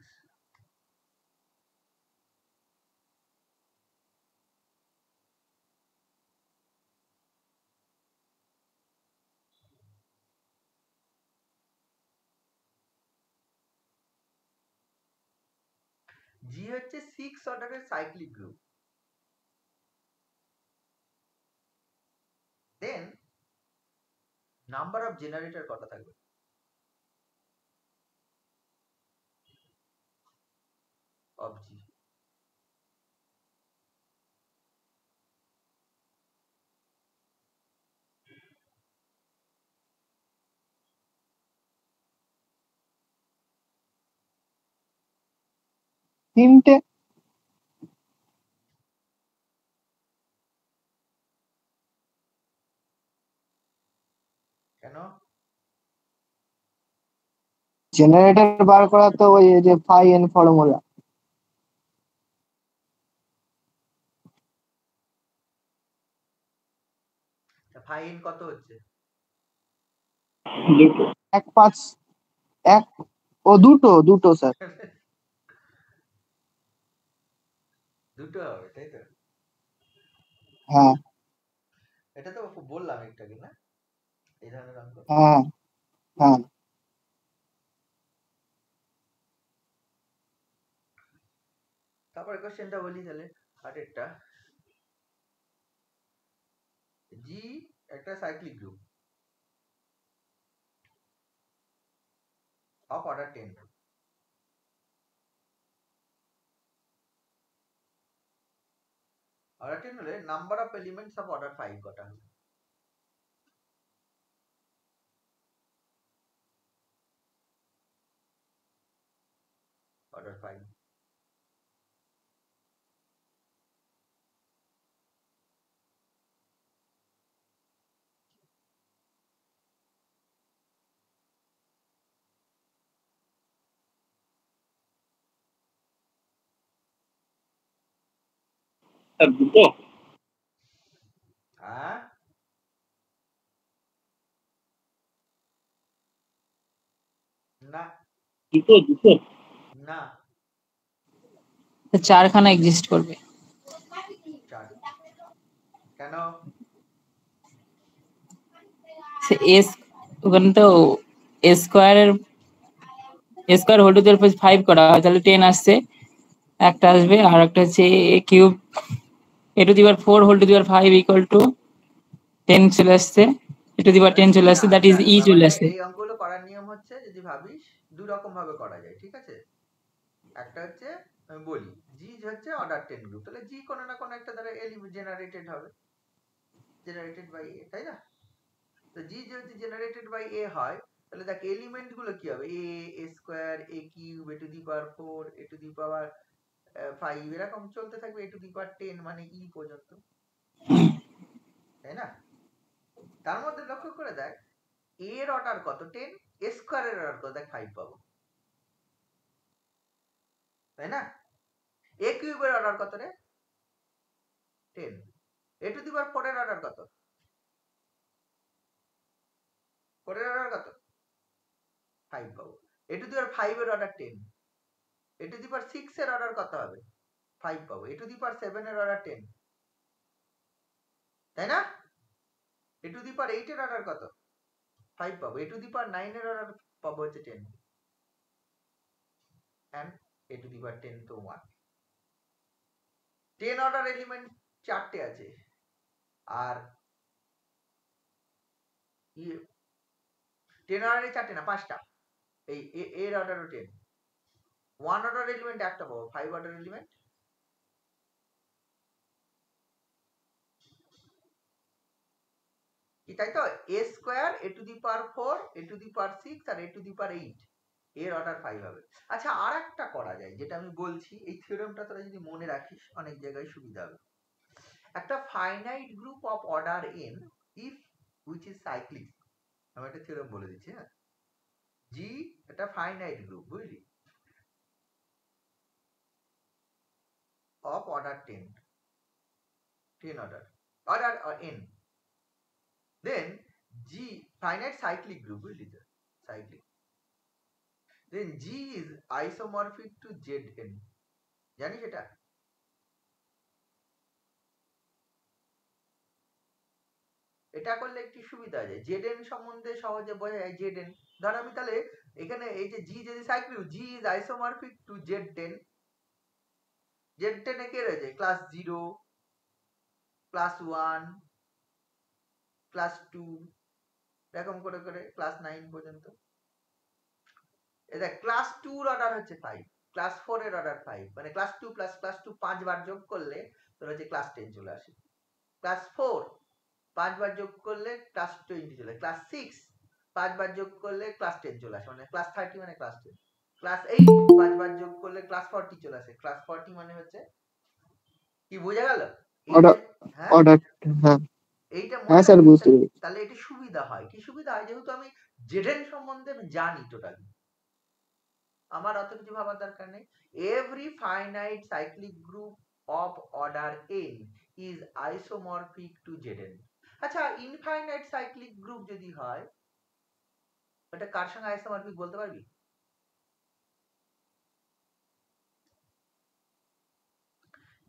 Speaker 2: জি হচ্ছে 6 অর্ডারের cyclic group, then number of generator কত থাকবে, অফ জি,
Speaker 1: তিনটে।
Speaker 2: কেন?
Speaker 1: জেনারেটর বার করা তো ওই যে ফাই এন ফর্মুলা।
Speaker 2: ফাইন কত হচ্ছে?
Speaker 1: 1 5 1 ও দুটো স্যার।
Speaker 2: দুটো হবে, তাই তো?
Speaker 1: হ্যাঁ
Speaker 2: এটা তো বললাম একটু আগে না, এই ধরনের অঙ্ক।
Speaker 1: হ্যাঁ হ্যাঁ।
Speaker 2: তারপরে কোশ্চেনটা বলি তাহলে আরেকটা। জি একটা cyclic group of order 10। Order 10 হলে number of elements of order 5 কটা হবে? অর্ডার 5।
Speaker 5: স্যার দুটো?
Speaker 2: হ্যাঁ না
Speaker 5: দুটো দুটো?
Speaker 2: না,
Speaker 3: তো চারখানা এক্সিস্ট করবে।
Speaker 2: 4। কেন?
Speaker 3: সে এস ওখানে তো এ স্কোয়ারের হোল টু দি পাওয়ার 5 করা হয় তাহলে 10 আসছে, একটা আসবে, আর একটা হচ্ছে a cube a to the power 4 whole to the power 5 equal to 10 চলে আসছে, এ টু দি পাওয়ার 10 চলে আসছে, দ্যাট ইজ ই চলে আসছে।
Speaker 2: এই অঙ্কগুলো করার নিয়ম হচ্ছে, যদি ভাবিস দুই রকম ভাবে করা যায়, ঠিক আছে? একটা হচ্ছে আমি বলি জি হচ্ছে অর্ডার 10 গ্রুপ, তাহলে জি কোনো না কোনো একটা দ্বারা জেনারেটেড হবে, জেনারেটেড বাই এ, তাই না? তো জি যদি জেনারেটেড বাই এ হয় তাহলে দেখ এলিমেন্ট গুলো কি হবে, a square, a cube, a to the power 4, a to the power 5, এরকম চলতে থাকবে এ টু দি পাওয়ার 10 মানে ই পর্যন্ত, তাই না? তার মধ্যে লক্ষ্য করে দেখ এর অর্ডার কত 10, এ স্কোয়ারের অর্ডার কত দেখ 5 পাবো, তাই না? এ কিউবের অর্ডার কত রে 10, এ টু দি পাওয়ার 4 এর অর্ডার কত, 4 এর অর্ডার কত 5 পাবো, এ টু দি পাওয়ার 5 এর order 10, A to the power 6 এর অর্ডার কত হবে 5 পাবো, এ টু দি পাওয়ার 7 এর অর্ডার 10, তাই না? এ টু দি পাওয়ার 8 এর অর্ডার কত 5 পাবো, এ টু দি পাওয়ার 9 এর অর্ডার পাবো হচ্ছে 10, and A to the power 10 তো 1। 10 অর্ডার এলিমেন্ট 4টে আছে, আর 10 অর্ডারে 4টে না 5টা, এই এর অর্ডারও 10, 1 অর্ডার এলিমেন্ট একটা পাবো, 5 অর্ডার এলিমেন্ট কি, তাই তো? A square, a to the power 4, a to the power 6 আর এ টু দি পাওয়ার 8, এর অর্ডার 5 হবে। আচ্ছা আর একটা করা যায় যেটা আমি বলছি, এই থিওরেমটা তোরা যদি মনে রাখিস অনেক জায়গায় সুবিধা হবে। একটা finite group of order n if which is cyclic, আমি একটা থিওরেম বলে দিচ্ছি, হ্যাঁ। জি একটা ফাইনাইট গ্রুপ, বুঝলি, of order 10 order or n, then G finite cyclic group, বুঝলি তো, cyclic, then G is isomorphic to Zn, জানিস এটা? এটা করলে একটি সুবিধা আছে, Zn সম্বন্ধে সহজে বোঝা যায়। Zn ধর আমি তাহলে এখানে এই যে G যদি cyclic, G is isomorphic to Z10, Z10 এ কে রয়েছে ক্লাস 0, ক্লাস 1, ক্লাস 2, এরকম করে করে ক্লাস 9 পর্যন্ত। দেখ ক্লাস 2 এর অর্ডার হচ্ছে 5, ক্লাস 4 এর অর্ডার 5, মানে ক্লাস 2 প্লাস ক্লাস 2 5 বার যোগ করলে তোর হচ্ছে ক্লাস 10 চলে আসে। ক্লাস 4 5 বার যোগ করলে ক্লাস 20 চলে, ক্লাস 6 5 বার যোগ করলে ক্লাস 10 চলে আসে, মানে ক্লাস 30 মানে ক্লাস 10, ক্লাস 8 5 বার যোগ করলে ক্লাস 40 চলে আসে, ক্লাস 40 মানে হচ্ছে কি, বোঝা গেল? হ্যাঁ
Speaker 1: অর্ডার, হ্যাঁ
Speaker 2: এইটা
Speaker 1: হ্যাঁ
Speaker 2: মনে
Speaker 1: স্যার
Speaker 2: রাখিস,
Speaker 1: বুঝতে পেরেছি।
Speaker 2: তাহলে এটা সুবিধা হয়। কি সুবিধা হয়, যেহেতু আমি জেডেন সম্বন্ধে আমি জানি টোটালি, আমার অত কিছু ভাবার দরকার নেই। Every finite cyclic group of order n is isomorphic to Zn। আচ্ছা ইনফাইনাইট সাইক্লিক গ্রুপ যদি হয় ওটা কার সঙ্গে আইসোমরফিক বলতে পারবি?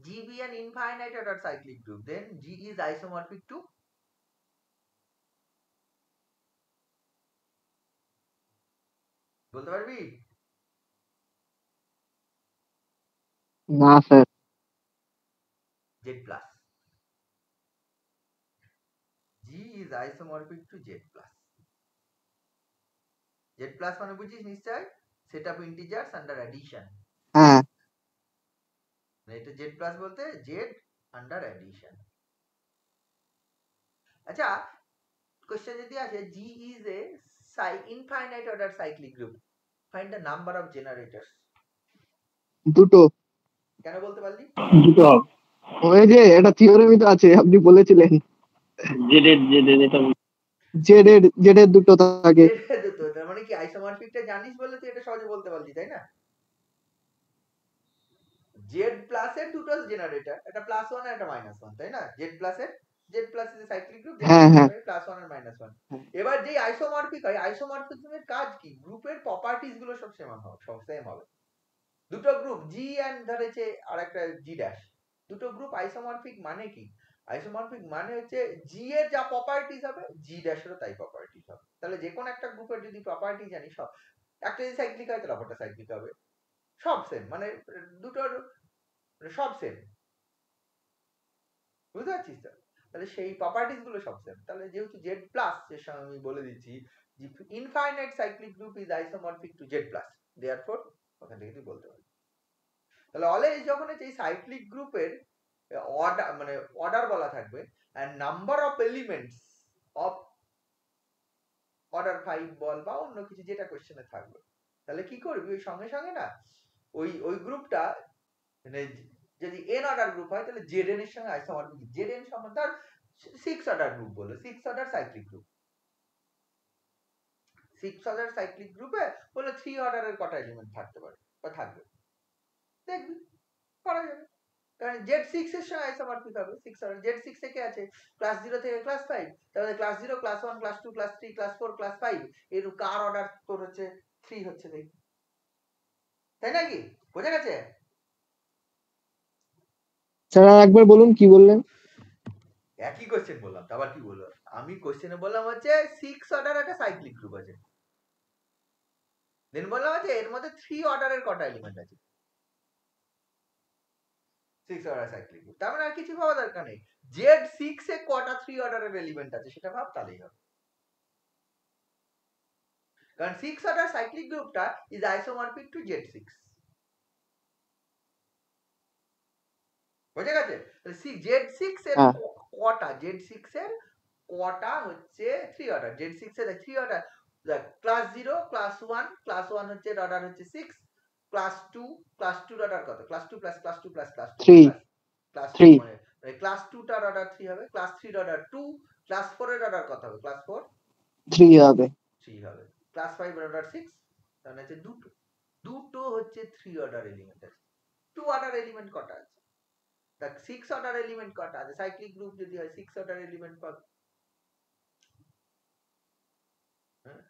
Speaker 2: G be an infinite order cyclic group, then G is isomorphic to, বলতে পারবি?
Speaker 1: না sir.
Speaker 2: Z plus. G is isomorphic to Z plus. Z plus মানে বুঝিস নিশ্চয় set of integers under addition.
Speaker 1: হ্যাঁ।
Speaker 2: এটা Z plus বলতে Z আন্ডার অ্যাডিশন। আচ্ছা, কোশ্চেন যদি আসে G is a infinite order cyclic group, find the number of generators.
Speaker 1: দুটো।
Speaker 2: কেন বলতে পারলি?
Speaker 5: দুটো হবে।
Speaker 1: ওই যে এটা থিওরেমই তো আছে, আপনি বলেছিলেন জেড এর দুটো থাকে।
Speaker 2: দুটো, তার মানে কি আইসোমরফিকটা জানিস বলে তুই এটা সহজে বলতে পারলি, তাই না? জেড প্লাস এর দুটো জেনারেটর, এটা প্লাস ওয়ান আর একটা মাইনাস ওয়ান, তাই না? জেড প্লাস এর Z plus is cyclic group,
Speaker 1: হ্যাঁ হ্যাঁ
Speaker 2: প্লাস ওয়ান আর মাইনাস ওয়ান। এবার যেই আইসোমরফিক হয়, আইসোমরফিজমের কাজ কি? গ্রুপের প্রপার্টিজ গুলো সব সেম হবে। দুটো গ্রুপ জি এন্ড ধরেছে আর একটা জি ড্যাশ, দুটো গ্রুপ আইসোমরফিক মানে কি? আইসোমরফিক মানে হচ্ছে জি এর যা প্রপার্টিজ হবে জি ড্যাশেরও তাই প্রপার্টিজ হবে। তাহলে যে কোনো একটা গ্রুপের যদি প্রপার্টি জানি সব, একটা যদি সাইক্লিক হয় তাহলে অপরটা সাইক্লিক হবে, সব সেম, মানে দুটোর সব সেম, বুঝতে পারছিস তো? তাহলে সেই প্রপার্টিজ গুলো সব সেম। তাহলে যেহেতু জেড প্লাস, এর সঙ্গে আমি বলে দিচ্ছি infinite cyclic group is isomorphic to Z plus, therefore ওখান থেকে তুই বলতে পারবি। তাহলে অলওয়েজ যখন এই সাইক্লিক গ্রুপের অর্ডার মানে অর্ডার বলা থাকবে and number of elements of order 5 বল বা অন্য কিছু যেটা কোশ্চেনে থাকবে, তাহলে কি করবি ওই সঙ্গে সঙ্গে না ওই গ্রুপটা মানে যদি n অর্ডার গ্রুপ হয় তাহলে Zn এর সঙ্গে আইসোমরফিক, Zn সমান তার 6 অর্ডার গ্রুপ বলে, 6 order cyclic group, 6 order cyclic গ্রুপে বলে 3 অর্ডারের কটা এলিমেন্ট থাকতে পারে বা থাকবে, দেখবি করা যাবে। কারণ Z6 এর সঙ্গে আইসোমরফিক হবে 6 অর্ডার। Z6 এ কে আছে? ক্লাস 0 থেকে ক্লাস 5, তাহলে class 0 class 1 class 2 class 3 class 4 class 5 এর কার অর্ডার তোর হচ্ছে 3 হচ্ছে, দেখি তাই নাকি? বোঝা গেছে?
Speaker 1: স্যার একবার বলুন কি বললেন?
Speaker 2: একই কোশ্চেন বললাম, আবার কি বললাম? আমি কোশ্চেনে বললাম হচ্ছে 6 অর্ডার একটা সাইক্লিক গ্রুপ আছে, দেন বললাম হচ্ছে এর মধ্যে 3 অর্ডারের কটা এলিমেন্ট আছে, 6 অর্ডার সাইক্লিক গ্রুপ। তার মানে আর কিছু ভাবা দরকার নেই, Z6 এ কটা 3 অর্ডারের এলিমেন্ট আছে সেটা ভাব, তাহলেই হবে। কারণ 6 অর্ডার সাইক্লিক গ্রুপটা ইজ আইসোমরফিক টু Z6, বুঝে গেছে? Z6 এর কটা, Z6 এর কটা হচ্ছে 3 অর্ডার, Z6 এর 3 অর্ডার, ক্লাস 0 ক্লাস 1 ক্লাস 1 হচ্ছে অর্ডার হচ্ছে 6, ক্লাস 2 ক্লাস 2 অর্ডার কত? Class 2 plus class 2 plus class 2 class 2 মানে ক্লাস 2 টার অর্ডার 3 হবে, ক্লাস 3 এর অর্ডার 2, ক্লাস 4 এর অর্ডার কত হবে? ক্লাস 4
Speaker 1: 3 হবে,
Speaker 2: ক্লাস 5 এর অর্ডার 6, তাহলে হচ্ছে দুটো হচ্ছে 3 অর্ডার এলিমেন্ট আছে। 2 অর্ডার এলিমেন্ট কটা আছে? তা 6 অর্ডার এলিমেন্ট কটা আছে? সাইক্লিক গ্রুপ যদি হয় 6 অর্ডার এলিমেন্ট পাবে, হ্যাঁ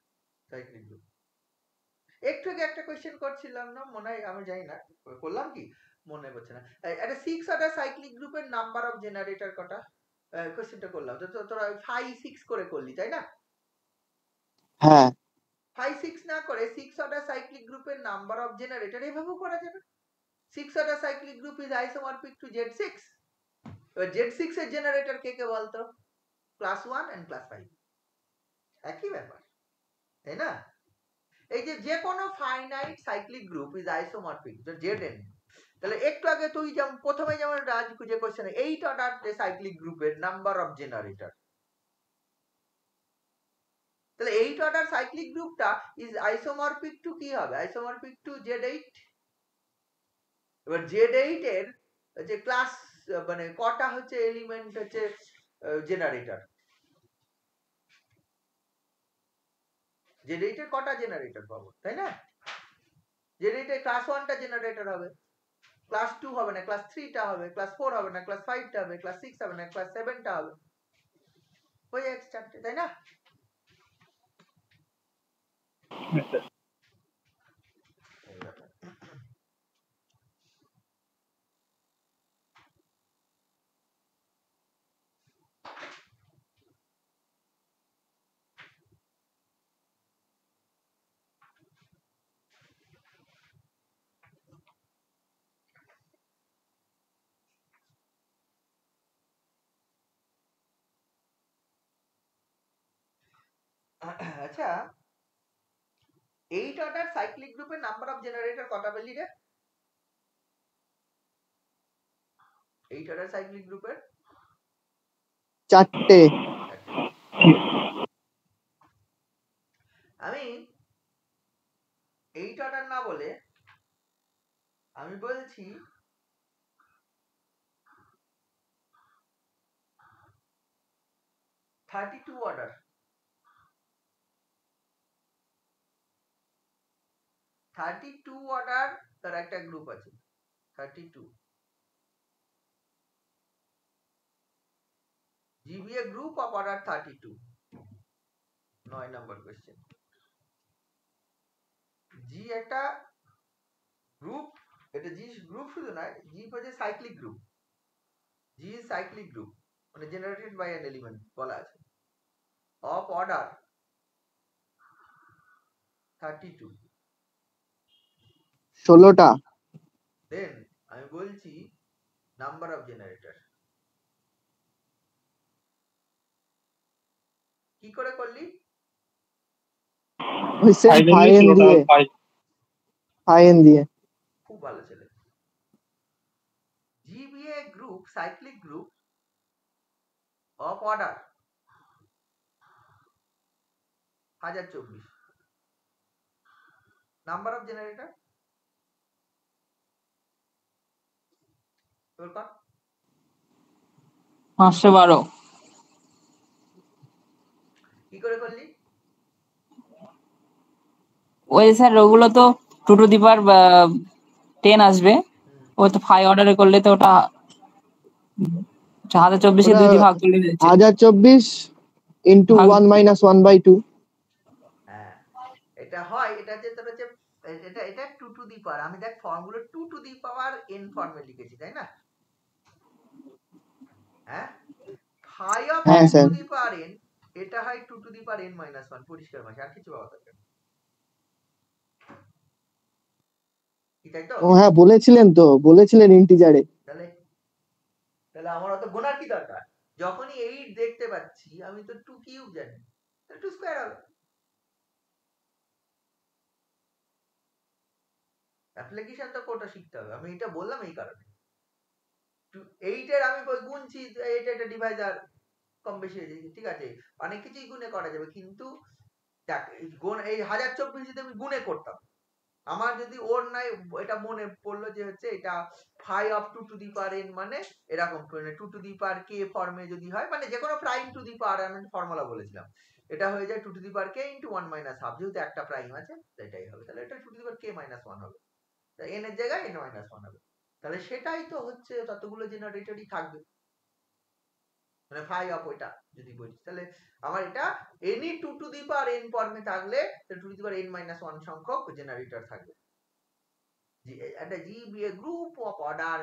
Speaker 2: সাইক্লিক গ্রুপ। একটু আগে একটা কোশ্চেন করছিলাম না, মনে হয়, আমি জানি না করলাম কি মনে পড়ছে না, একটা 6 অর্ডার সাইক্লিক গ্রুপের নাম্বার অফ জেনারেটর কটা? কোশ্চেনটা করলাম তো তোরা 5 6 করে করলি, তাই না?
Speaker 1: হ্যাঁ
Speaker 2: 5 6 না করে 6 অর্ডার সাইক্লিক গ্রুপের নাম্বার অফ জেনারেটর এভাবেও করা যাবে। 6 order cyclic group is isomorphic to Z6, এবার Z6 এর জেনারেটর কে কে বলতো? ক্লাস 1 এন্ড ক্লাস 5, একই ব্যাপার, তাই না? এই যে কোনো finite cyclic group is isomorphic তো Zn, তাহলে একটু আগে তুই যেমন প্রথমে যেমন রাজ যে কোশ্চেন 8 অর্ডার সাইক্লিক গ্রুপের নাম্বার অফ জেনারেটর, তাহলে 8 অর্ডার সাইক্লিক গ্রুপটা ইজ আইসোমরফিক টু কি হবে? Isomorphic to Z8। এবার Z8 এর যে ক্লাস মানে কটা হচ্ছে এলিমেন্ট হচ্ছে জেনারেটর, Z8 এর কটা জেনারেটর পাবো, তাই না? Z8 এর ক্লাস 1 টা জেনারেটর হবে, ক্লাস 2 হবে না, ক্লাস 3 টা হবে, ক্লাস 4 হবে না, ক্লাস 5 টা হবে, ক্লাস 6 হবে না, ক্লাস 7 টা হবে, ওই এক চারটে, তাই না? আচ্ছা 8 অর্ডার সাইক্লিক গ্রুপের নাম্বার অফ জেনারেটর কটা পেলি রে? 8 অর্ডার সাইক্লিক গ্রুপের
Speaker 1: 4টে।
Speaker 2: আমি 8 অর্ডার না বলে আমি বলছি 32 অর্ডার। 32 অর্ডার তার একটা গ্রুপ আছে 32 GBA গ্রুপ অফ অর্ডার 32। 9 নম্বর কোশ্চেন। জি একটা গ্রুপ, এটা জি গ্রুপ শুধু নয়, জি হচ্ছে cyclic group. G cyclic group মানে জেনারেটেড বাই অ্যান এলিমেন্ট বলা আছে অফ অর্ডার 32।
Speaker 1: 16টা।
Speaker 2: দেন আমি বলছি নাম্বার অফ জেনারেটর কি করে করলি?
Speaker 1: ওই সেম 5n দিয়ে। 5n দিয়ে।
Speaker 2: খুব ভালো ছেলে। GBA group cyclic group of order 1024। Number of generator তোর কত?
Speaker 3: 512।
Speaker 2: কি করে করলি?
Speaker 3: ওই স্যার ওগুলো তো 2 টু দি পাওয়ার 10 আসবে, ও তো 5 অর্ডারে করলে তো ওটা 1024
Speaker 1: ওটা
Speaker 3: 2 দিয়ে ভাগ করলে হচ্ছে
Speaker 1: 1024 ইন্টু
Speaker 3: ভাগ।
Speaker 1: 1 - 1/2।
Speaker 2: হ্যাঁ এটা হয়, এটা যে তোর হচ্ছে এটা 2 টু দি পাওয়ার, আমি দেখ ফর্মগুলো 2 টু দি পাওয়ার n ফর্মে লিখেছি তাই না? হ্যাঁ 5 অফ
Speaker 1: হ্যাঁ
Speaker 2: 2
Speaker 1: sir.
Speaker 2: Two the power n, এটা হয় 2 টু দি পাওয়ার n - 1 পরিষ্কার ভাষা, আর কিছু পাওয়া দরকার নেই। কি তাই তো?
Speaker 1: ও হ্যাঁ বলেছিলেন ইন্টিজারে।
Speaker 2: তাহলে তাহলে আমার অত গোনার কি দরকার? যখনই 8 দেখতে পাচ্ছি আমি তো 2 কিউব জানি, তাহলে 2 স্কয়ার হবে। অ্যাপ্লিকেশন তো কোটা শিখতে হবে, আমি এটা বললাম এই কারণে। 8 এর আমি গুনছি 8 এটা ডিভাইজার কম বেশি হয়ে যায়, ঠিক আছে অনেক কিছুই গুণে করা যাবে, কিন্তু দেখ এই 1024 যদি আমি গুণে করতাম, আমার যদি ওর নাই এটা মনে পড়লো যে হচ্ছে এটা 5 of 2 two the power n মানে এরকম 2 টু দি পাওয়ার k ফর্মে যদি হয়, মানে যে কোনো প্রাইম টু দি পাওয়ার, আমি ফর্মুলা বলেছিলাম এটা হয়ে যায় 2 two the power k into 1 - ½ যেহেতু একটা প্রাইম আছে সেটাই হবে, তাহলে এটা 2 টু দি পাওয়ার k - 1 হবে, তাই n এর জায়গায় n - 1 হবে। তাহলে সেটাই তো হচ্ছে ততগুলো জেনারেটরই থাকবে, মানে 5 অফ ওইটা যদি বলি, তাহলে আমার এটা any 2 two the power n ফর্মে থাকলে 2 টু দি পাওয়ার n - 1 সংখ্যক জেনারেটর থাকবে। একটা GBA group of order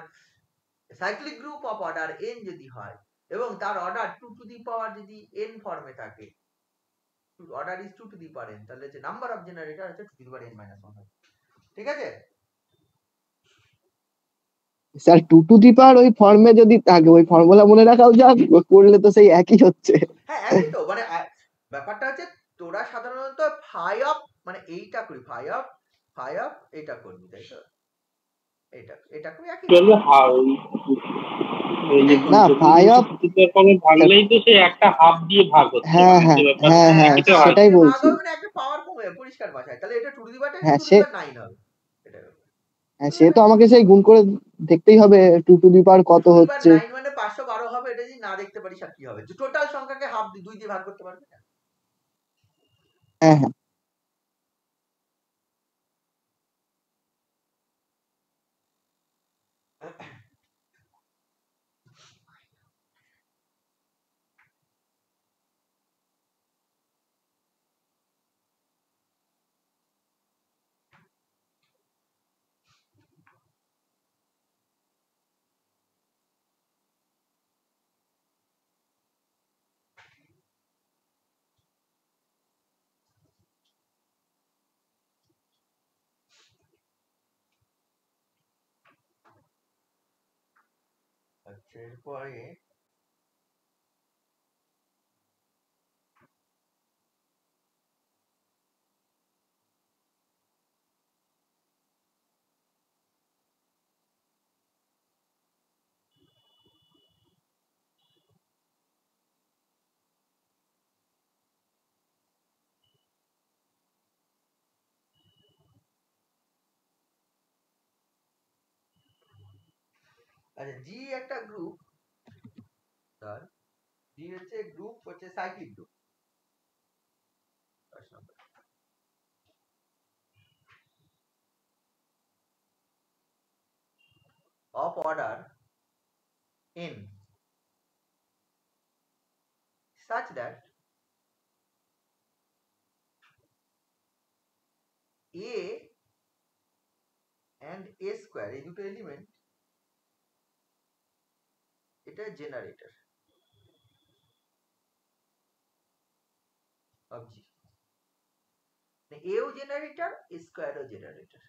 Speaker 2: cyclic group of order n যদি হয় এবং তার অর্ডার 2 টু দি পাওয়ার যদি n ফর্মে থাকে, order is 2 two the power n, তাহলে যে নাম্বার অফ জেনারেটর হচ্ছে 2 টু দি পাওয়ার n - 1 হবে। ঠিক আছে
Speaker 1: স্যার 2 টু দি পাওয়ার ওই ফর্মে যদি থাকে, ওই ফর্মুলা মনে রাখাও যাক, করলে তো সেই একই হচ্ছে।
Speaker 2: হ্যাঁ একই তো, মানে ব্যাপারটা হচ্ছে তোরা সাধারণত 5 অফ মানে এইটা করি 5 অফ এটা করবি তাই তো, এটা করি একই
Speaker 1: না 5 অফ
Speaker 5: ভাগলেই তো সে একটা হাফ দিয়ে ভাগ হচ্ছে,
Speaker 1: হ্যাঁ
Speaker 5: মানে
Speaker 1: হ্যাঁ
Speaker 5: যে ব্যাপার
Speaker 1: হ্যাঁ হ্যাঁ
Speaker 5: একই তো হয়।
Speaker 1: সেটাই বলছি।
Speaker 2: একটা পাওয়ার কমে যাবে পরিষ্কার ভাষায়, তাহলে এটা 2 টু দি পাওয়ার 10
Speaker 1: হ্যাঁ
Speaker 2: 2 টু
Speaker 1: সে
Speaker 2: দি পাওয়ার 9 হবে, এটা
Speaker 1: হ্যাঁ সে তো আমাকে সেই গুণ করে দেখতেই হবে 2 টু দি পাওয়ার কত
Speaker 2: 2 টু দি পাওয়ার
Speaker 1: হচ্ছে।
Speaker 2: 9 মানে 512 হবে, এটা যদি না দেখতে পারিস আর কি হবে, যে টোটাল সংখ্যাকে হাফ 2 দিয়ে ভাগ করতে পারবি না।
Speaker 1: হ্যাঁ হ্যাঁ
Speaker 2: আচ্ছা এরপরে আচ্ছা জি একটা গ্রুপ, ধর জি হচ্ছে গ্রুপ হচ্ছে cyclic group of order n such that a and a square এই দুটো এলিমেন্ট এটা জেনারেটর of G, এও জেনারেটর স্কোয়ারও জেনারেটর।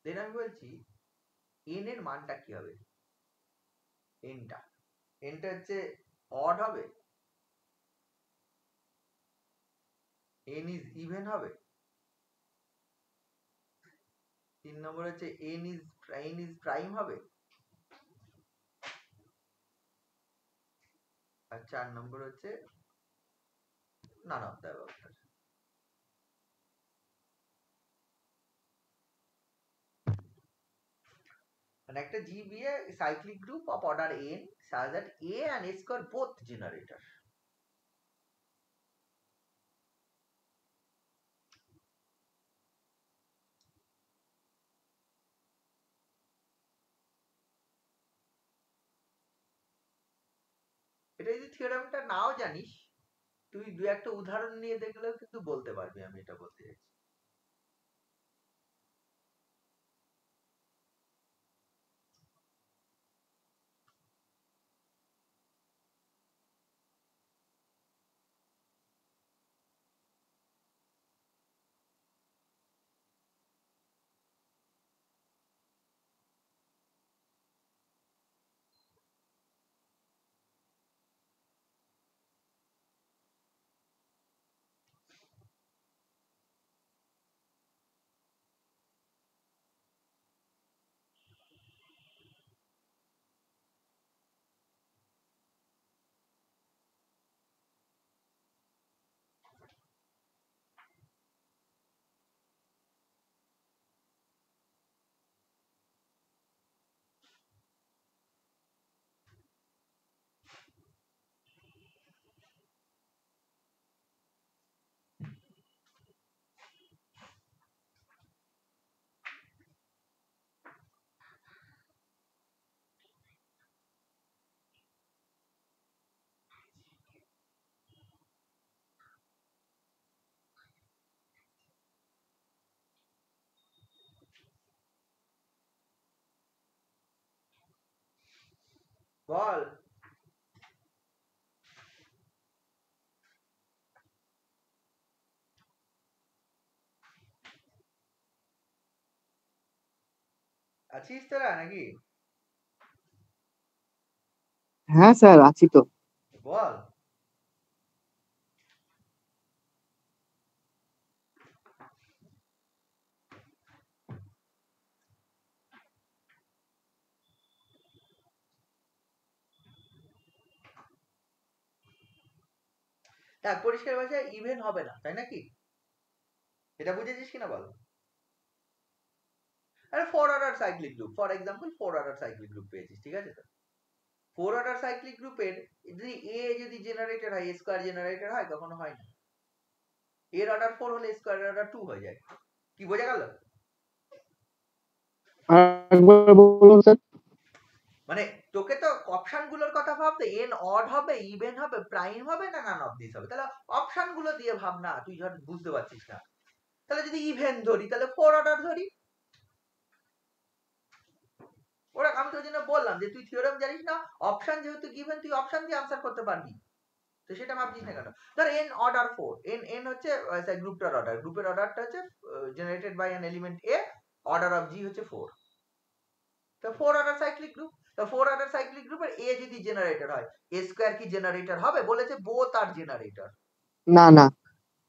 Speaker 2: দেন আমি বলছি n এর মানটা কি হবে, nটা হচ্ছে অড হবে, n ইজ ইভেন হবে, 3 নম্বর হচ্ছে n ইজ প্রাইম হবে, আর 4 নম্বর হচ্ছে নান অফ দ্য অ্যাবাভ। মানে একটা GBA cyclic group of order n such that A and A square both generator. এটা যদি থিওরেমটা নাও জানিস, তুই দু একটা উদাহরণ নিয়ে দেখলেও কিন্তু বলতে পারবি আমি এটা বলতে চাইছি। বল আছিস তোরা নাকি?
Speaker 1: হ্যাঁ স্যার আছি তো।
Speaker 2: বল দেখ, পরিষ্কার ভাষায় ইভেন হবে না, তাই নাকি? এটা বুঝেছিস কিনা বল। আরে 4 order cyclic group, for example 4 order cyclic group পেয়েছিস, ঠিক আছে? তো 4 অর্ডার সাইক্লিক গ্রুপের যদি a যদি জেনারেটর হয়, a স্কয়ার জেনারেটর হয়, কখনো হয় না। এর অর্ডার 4 হলে স্কয়ার অর্ডার 2 হয়ে যায়। কি বোঝা গেল?
Speaker 1: আরেকবার বলুন স্যার।
Speaker 2: মানে তোকে তো অপশন গুলোর কথা ভাবতে, n অড হবে, ইভেন হবে, প্রাইম হবে না নান অফ দিস হবে। তাহলে অপশন গুলো দিয়ে ভাব না, তুই যখন বুঝতে পারছিস না। তাহলে যদি ইভেন ধরি তাহলে 4 অর্ডার ধরি। ওরা আমি তোর জন্য বললাম যে তুই থিওরেম জানিস না, অপশন যেহেতু গিভেন তুই অপশন দিয়ে আনসার করতে পারবি, তো সেটা ভাবছিস না কেন? ধর n অর্ডার 4, n হচ্ছে গ্রুপটার অর্ডার, গ্রুপের অর্ডারটা হচ্ছে generated by an element a, order of g হচ্ছে 4। তো 4 অর্ডার সাইক্লিক গ্রুপ, তো 4 অর্ডার সাইক্লিক গ্রুপের a যদি জেনারেটর হয়, a স্কয়ার কি জেনারেটর হবে? বলেছে বোথ আর জেনারেটর।
Speaker 1: না না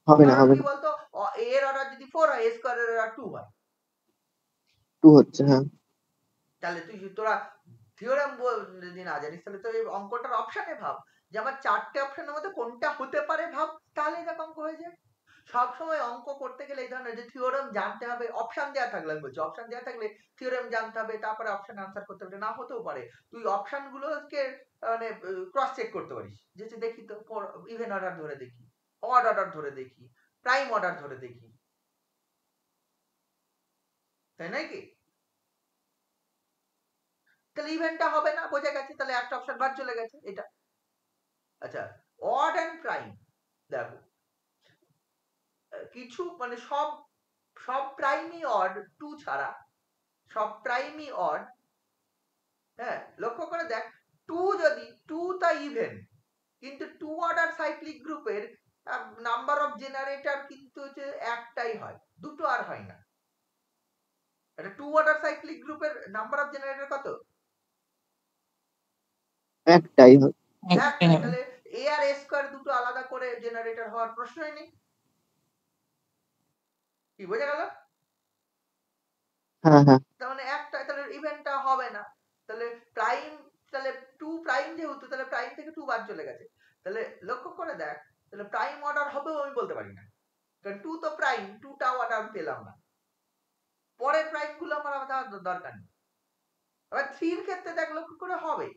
Speaker 1: হবে না,
Speaker 2: কারণ
Speaker 1: হবে
Speaker 2: কি
Speaker 1: না।
Speaker 2: বলতো, a এর অর্ডার যদি 4 হয়, a স্কয়ারের অর্ডার 2 হয়।
Speaker 1: 2 হচ্ছে, হ্যাঁ।
Speaker 2: তাহলে তুই তোরা থিওরেম যদি না জানিস, তাহলে তো এই অঙ্কটার অপশনে ভাব যে আমার 4টে অপশনের মধ্যে কোনটা হতে পারে ভাব, তাহলে এটা অঙ্ক হয়ে যায়। সবসময় অঙ্ক করতে গেলে এই ধরনের যে থিওরেম জানতে হবে, অপশন দেওয়া থাকলে, আমি বলছি অপশন দেওয়া থাকলে থিওরেম জানতে হবে, তারপরে অপশন আনসার করতে হবে, না হতেও পারে তুই অপশন গুলোকে মানে ক্রস চেক করতে পারিস, যে দেখি তো ইভেন অর্ডার ধরে দেখি, অড অর্ডার ধরে দেখি, প্রাইম অর্ডার ধরে দেখি, তাই নাকি? তাহলে ইভেন্টটা হবে না, বোঝা গেছে, তাহলে একটা অপশন বাদ চলে গেছে এটা। আচ্ছা, অড এন্ড প্রাইম দেখো, কিছু মানে সব প্রাইমই অড, 2 ছাড়া সব প্রাইমই অড। হ্যাঁ, লক্ষ্য করে দেখ, 2 যদি 2 তা ইভেন, কিন্তু 2 অর্ডার সাইক্লিক গ্রুপের নাম্বার অফ জেনারেটর কিন্তু হচ্ছে একটাই হয়, দুটো আর হয় না। এটা 2 অর্ডার সাইক্লিক গ্রুপের নাম্বার অফ জেনারেটর কত?
Speaker 1: একটাই হয়।
Speaker 2: একটাই। তাহলে এ আর এ স্কয়ার দুটো আলাদা করে জেনারেটর হওয়ার প্রশ্নই নেই। কি বোঝা গেল?
Speaker 1: হ্যাঁ হ্যাঁ।
Speaker 2: তার মানে একটা, তাহলে ইভেন্টটা হবে না। তাহলে প্রাইম, তাহলে 2 প্রাইম যেহেতু, তাহলে প্রাইম থেকে 2 বাদ চলে গেছে। তাহলে লক্ষ্য করে দেখ, তাহলে প্রাইম অর্ডার হবেও আমি বলতে পারি না, কারণ 2 তো প্রাইম, 2টা অর্ডার পেলাম না। পরের প্রাইম গুলো আমার দরকার নেই। আবার 3 এর ক্ষেত্রে দেখ, লক্ষ্য করে হবে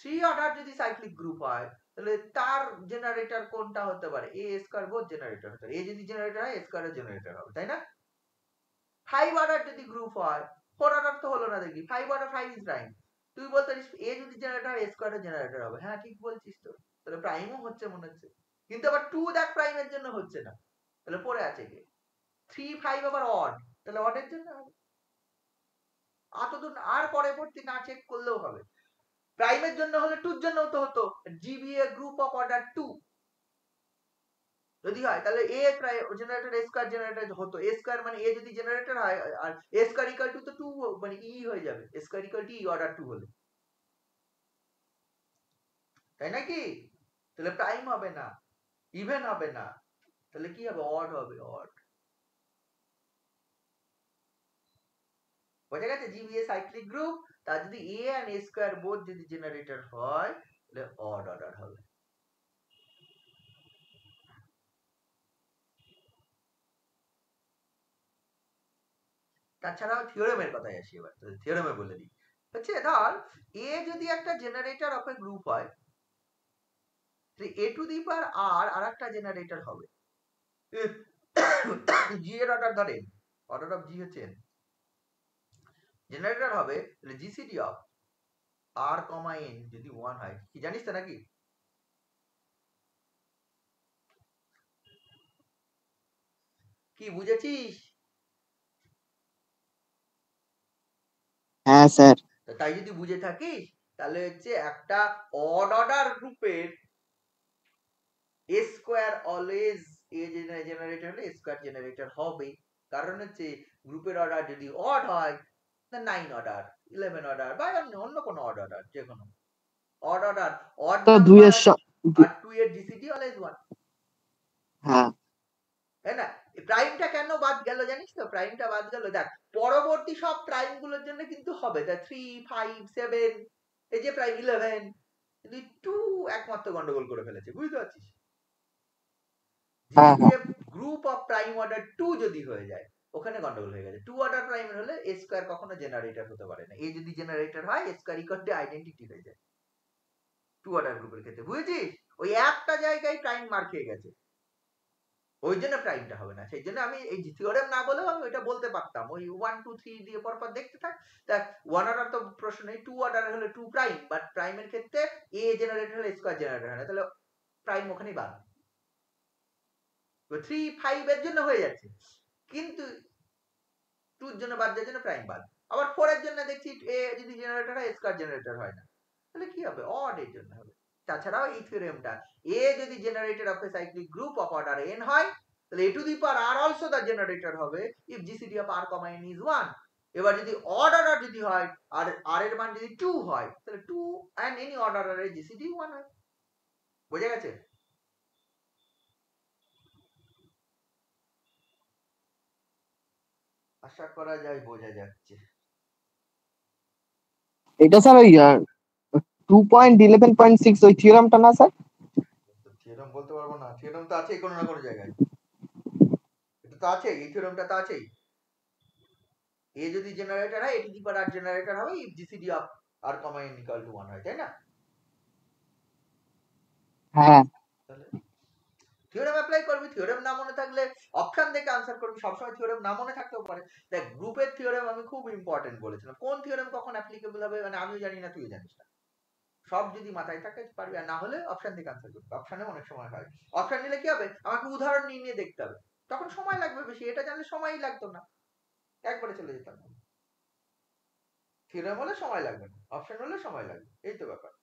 Speaker 2: 3 অর্ডার যদি সাইক্লিক গ্রুপ হয়, তাহলে তার জেনারেটর কোনটা হতে পারে? এ স্কয়ার বোথ জেনারেটর হতে পারে। এ যদি জেনারেটর হয়, এ স্কয়ারের জেনারেটর হবে, তাই না? 5 অর্ডার যদি গ্রুপ হয়, 4 অর্ডার তো হলো না দেখি, 5 অর্ডার 5 ইজ প্রাইম। তুই বলতে পারিস এ যদি জেনারেটর হয়, এ স্কয়ারের জেনারেটর হবে। হ্যাঁ, ঠিক বলছিস তো, তাহলে প্রাইমও হচ্ছে মনে হচ্ছে, কিন্তু আবার 2 দেখ প্রাইমের জন্য হচ্ছে না, তাহলে পড়ে আছে কি 3 5 আবার অড, তাহলে অডের জন্য হবে। এতদূর আর পরবর্তী না চেক করলেও হবে। প্রাইমের জন্য হলে 2 এর জন্যও তো হতো, জিবিএ গ্রুপ অফ অর্ডার 2 যদি হয়, তাহলে a generator a square generator হতো। এ স্কয়ার মানে এ যদি জেনারেটর হয়, আর এ স্কয়ার ইকুয়াল টু তো 2 মানে ই হয়ে যাবে, a square equal to e order 2 হলে, তাই নাকি? তাহলে প্রাইম হবে না, ইভেন হবে না, তাহলে কি হবে? অড হবে, অড। বোঝা গেছে? জিবিএ সাইক্লিক গ্রুপ, তার যদি এ এন্ড এ স্কয়ার বোথ যদি জেনারেটর হয়, তাহলে অড অর্ডার হবে। তাছাড়াও থিওরেমের কথায় আসি এবার, থিওরেমে বলে দিই। হচ্ছে ধর এ যদি একটা জেনারেটর অফ এ গ্রুপ হয়, এ টু দি পাওয়ার আর আরেকটা জেনারেটর হবে, জি এর অর্ডার ধরেন, অর্ডার অফ জি হচ্ছে জেনারেটর হবে, তাহলে GCD of R comma N যদি 1 হয়, কি জানিস তো নাকি? কি বুঝেছিস?
Speaker 1: হ্যাঁ স্যার।
Speaker 2: তাই যদি বুঝে থাকিস, তাহলে হচ্ছে একটা অড অর্ডার গ্রুপের এ স্কয়ার অলওয়েজ এ জেনারেটর হলে এ স্কয়ার জেনারেটর হবে, কারণ হচ্ছে গ্রুপের অর্ডার যদি অড হয়, 9 অর্ডার, 11 অর্ডার বা অন্য কোনো অড অর্ডার, যে কোনো অড অর্ডার, অড
Speaker 1: তো
Speaker 2: নাম্বার আর 2 এর জিসিডি অলওয়েজ 1।
Speaker 1: হ্যাঁ,
Speaker 2: তাই না? প্রাইমটা কেন বাদ গেল জানিস তো? প্রাইমটা বাদ গেল, দেখ পরবর্তী সব প্রাইম গুলোর জন্য কিন্তু হবে, 3 5 7, এই যে প্রাইম 11, কিন্তু 2 একমাত্র গন্ডগোল করে ফেলেছে, বুঝতে পারছিস? GPA group of prime order 2 যদি হয়ে যায়, ওখানে গন্ডগোল হয়ে গেছে। 2 অর্ডার প্রাইম হলে এ স্কয়ার কখনো জেনারেটর হতে পারে না। এ যদি জেনারেটর হয়, এ স্কয়ার ইকুয়াল টু আইডেন্টিটি হয়ে যায় 2 অর্ডার গ্রুপের ক্ষেত্রে, বুঝেছিস? ওই একটা জায়গায় প্রাইম মার খেয়ে গেছে, ওই জন্য প্রাইমটা হবে না। সেই জন্য আমি এই থিওরেম না বলেও আমি ওইটা বলতে পারতাম, ওই 1 2 3 দিয়ে পরপর দেখতে থাক। দেখ 1 অর্ডার তো প্রশ্ন নেই, 2 অর্ডার হলে 2 প্রাইম, বাট প্রাইমের ক্ষেত্রে এ জেনারেটর হলে স্কয়ার জেনারেটর হয় না, তাহলে প্রাইম ওখানেই বাদ। তো 3 5 এর জন্য হয়ে যাচ্ছে, কিন্তু 2 এর জন্য বাদ যাওয়ার জন্য প্রাইম বাদ। আবার 4 এর জন্য দেখছি এ যদি জেনারেটর হয়, স্কয়ার জেনারেটর হয় না, তাহলে কি হবে? অড এর জন্য হবে। তাছাড়াও এই থিওরেমটা, এ যদি generator of A cyclic group of order n হয়, তাহলে a to the power r also the generator হবে if GCD of r, n is 1। এবার যদি অড অর্ডার যদি হয়, আর r এর মান যদি 2 হয়, তাহলে 2 and any অড অর্ডারের GCD 1 হয়। বোঝা গেছে? আশা করা যায় বোঝা যাচ্ছে।
Speaker 1: এটা স্যার ওই 2.11.6 ওই থিওরামটা না স্যার?
Speaker 2: থিওরেম বলতে পারবো না, থিওরেম তো আছে কোনো না কোনো জায়গায়। তো আছেই, এই থিওরেমটা তো আছেই। এ যদি জেনারেটর হয়, a to the power r generator হবে if GCD of R comma n equal to 1 হয়, তাই না?
Speaker 1: হ্যাঁ
Speaker 2: তাহলে থিওরেম অ্যাপ্লাই করবি, থিওরেম না মনে থাকলে অপশন দেখে আনসার করবি, সবসময় থিওরেম না মনে থাকতেও পারে। দেখ গ্রুপের থিওরেম আমি খুব ইম্পর্টেন্ট বলেছিলাম, কোন থিওরেম কখন অ্যাপ্লিকেবল হবে মানে আমিও জানি না, তুইও জানিস না। সব যদি মাথায় থাকে পারবি, আর না হলে অপশন দেখে আনসার করবি। অপশনে অনেক সময় হয়, অপশন নিলে কি হবে, আমাকে উদাহরণ নিয়ে নিয়ে দেখতে হবে, তখন সময় লাগবে বেশি। এটা জানলে সময়ই লাগতো না, একবারে চলে যেতাম। থিওরেম হলে সময় লাগবে না, অপশন হলে সময় লাগবে, এই তো ব্যাপার।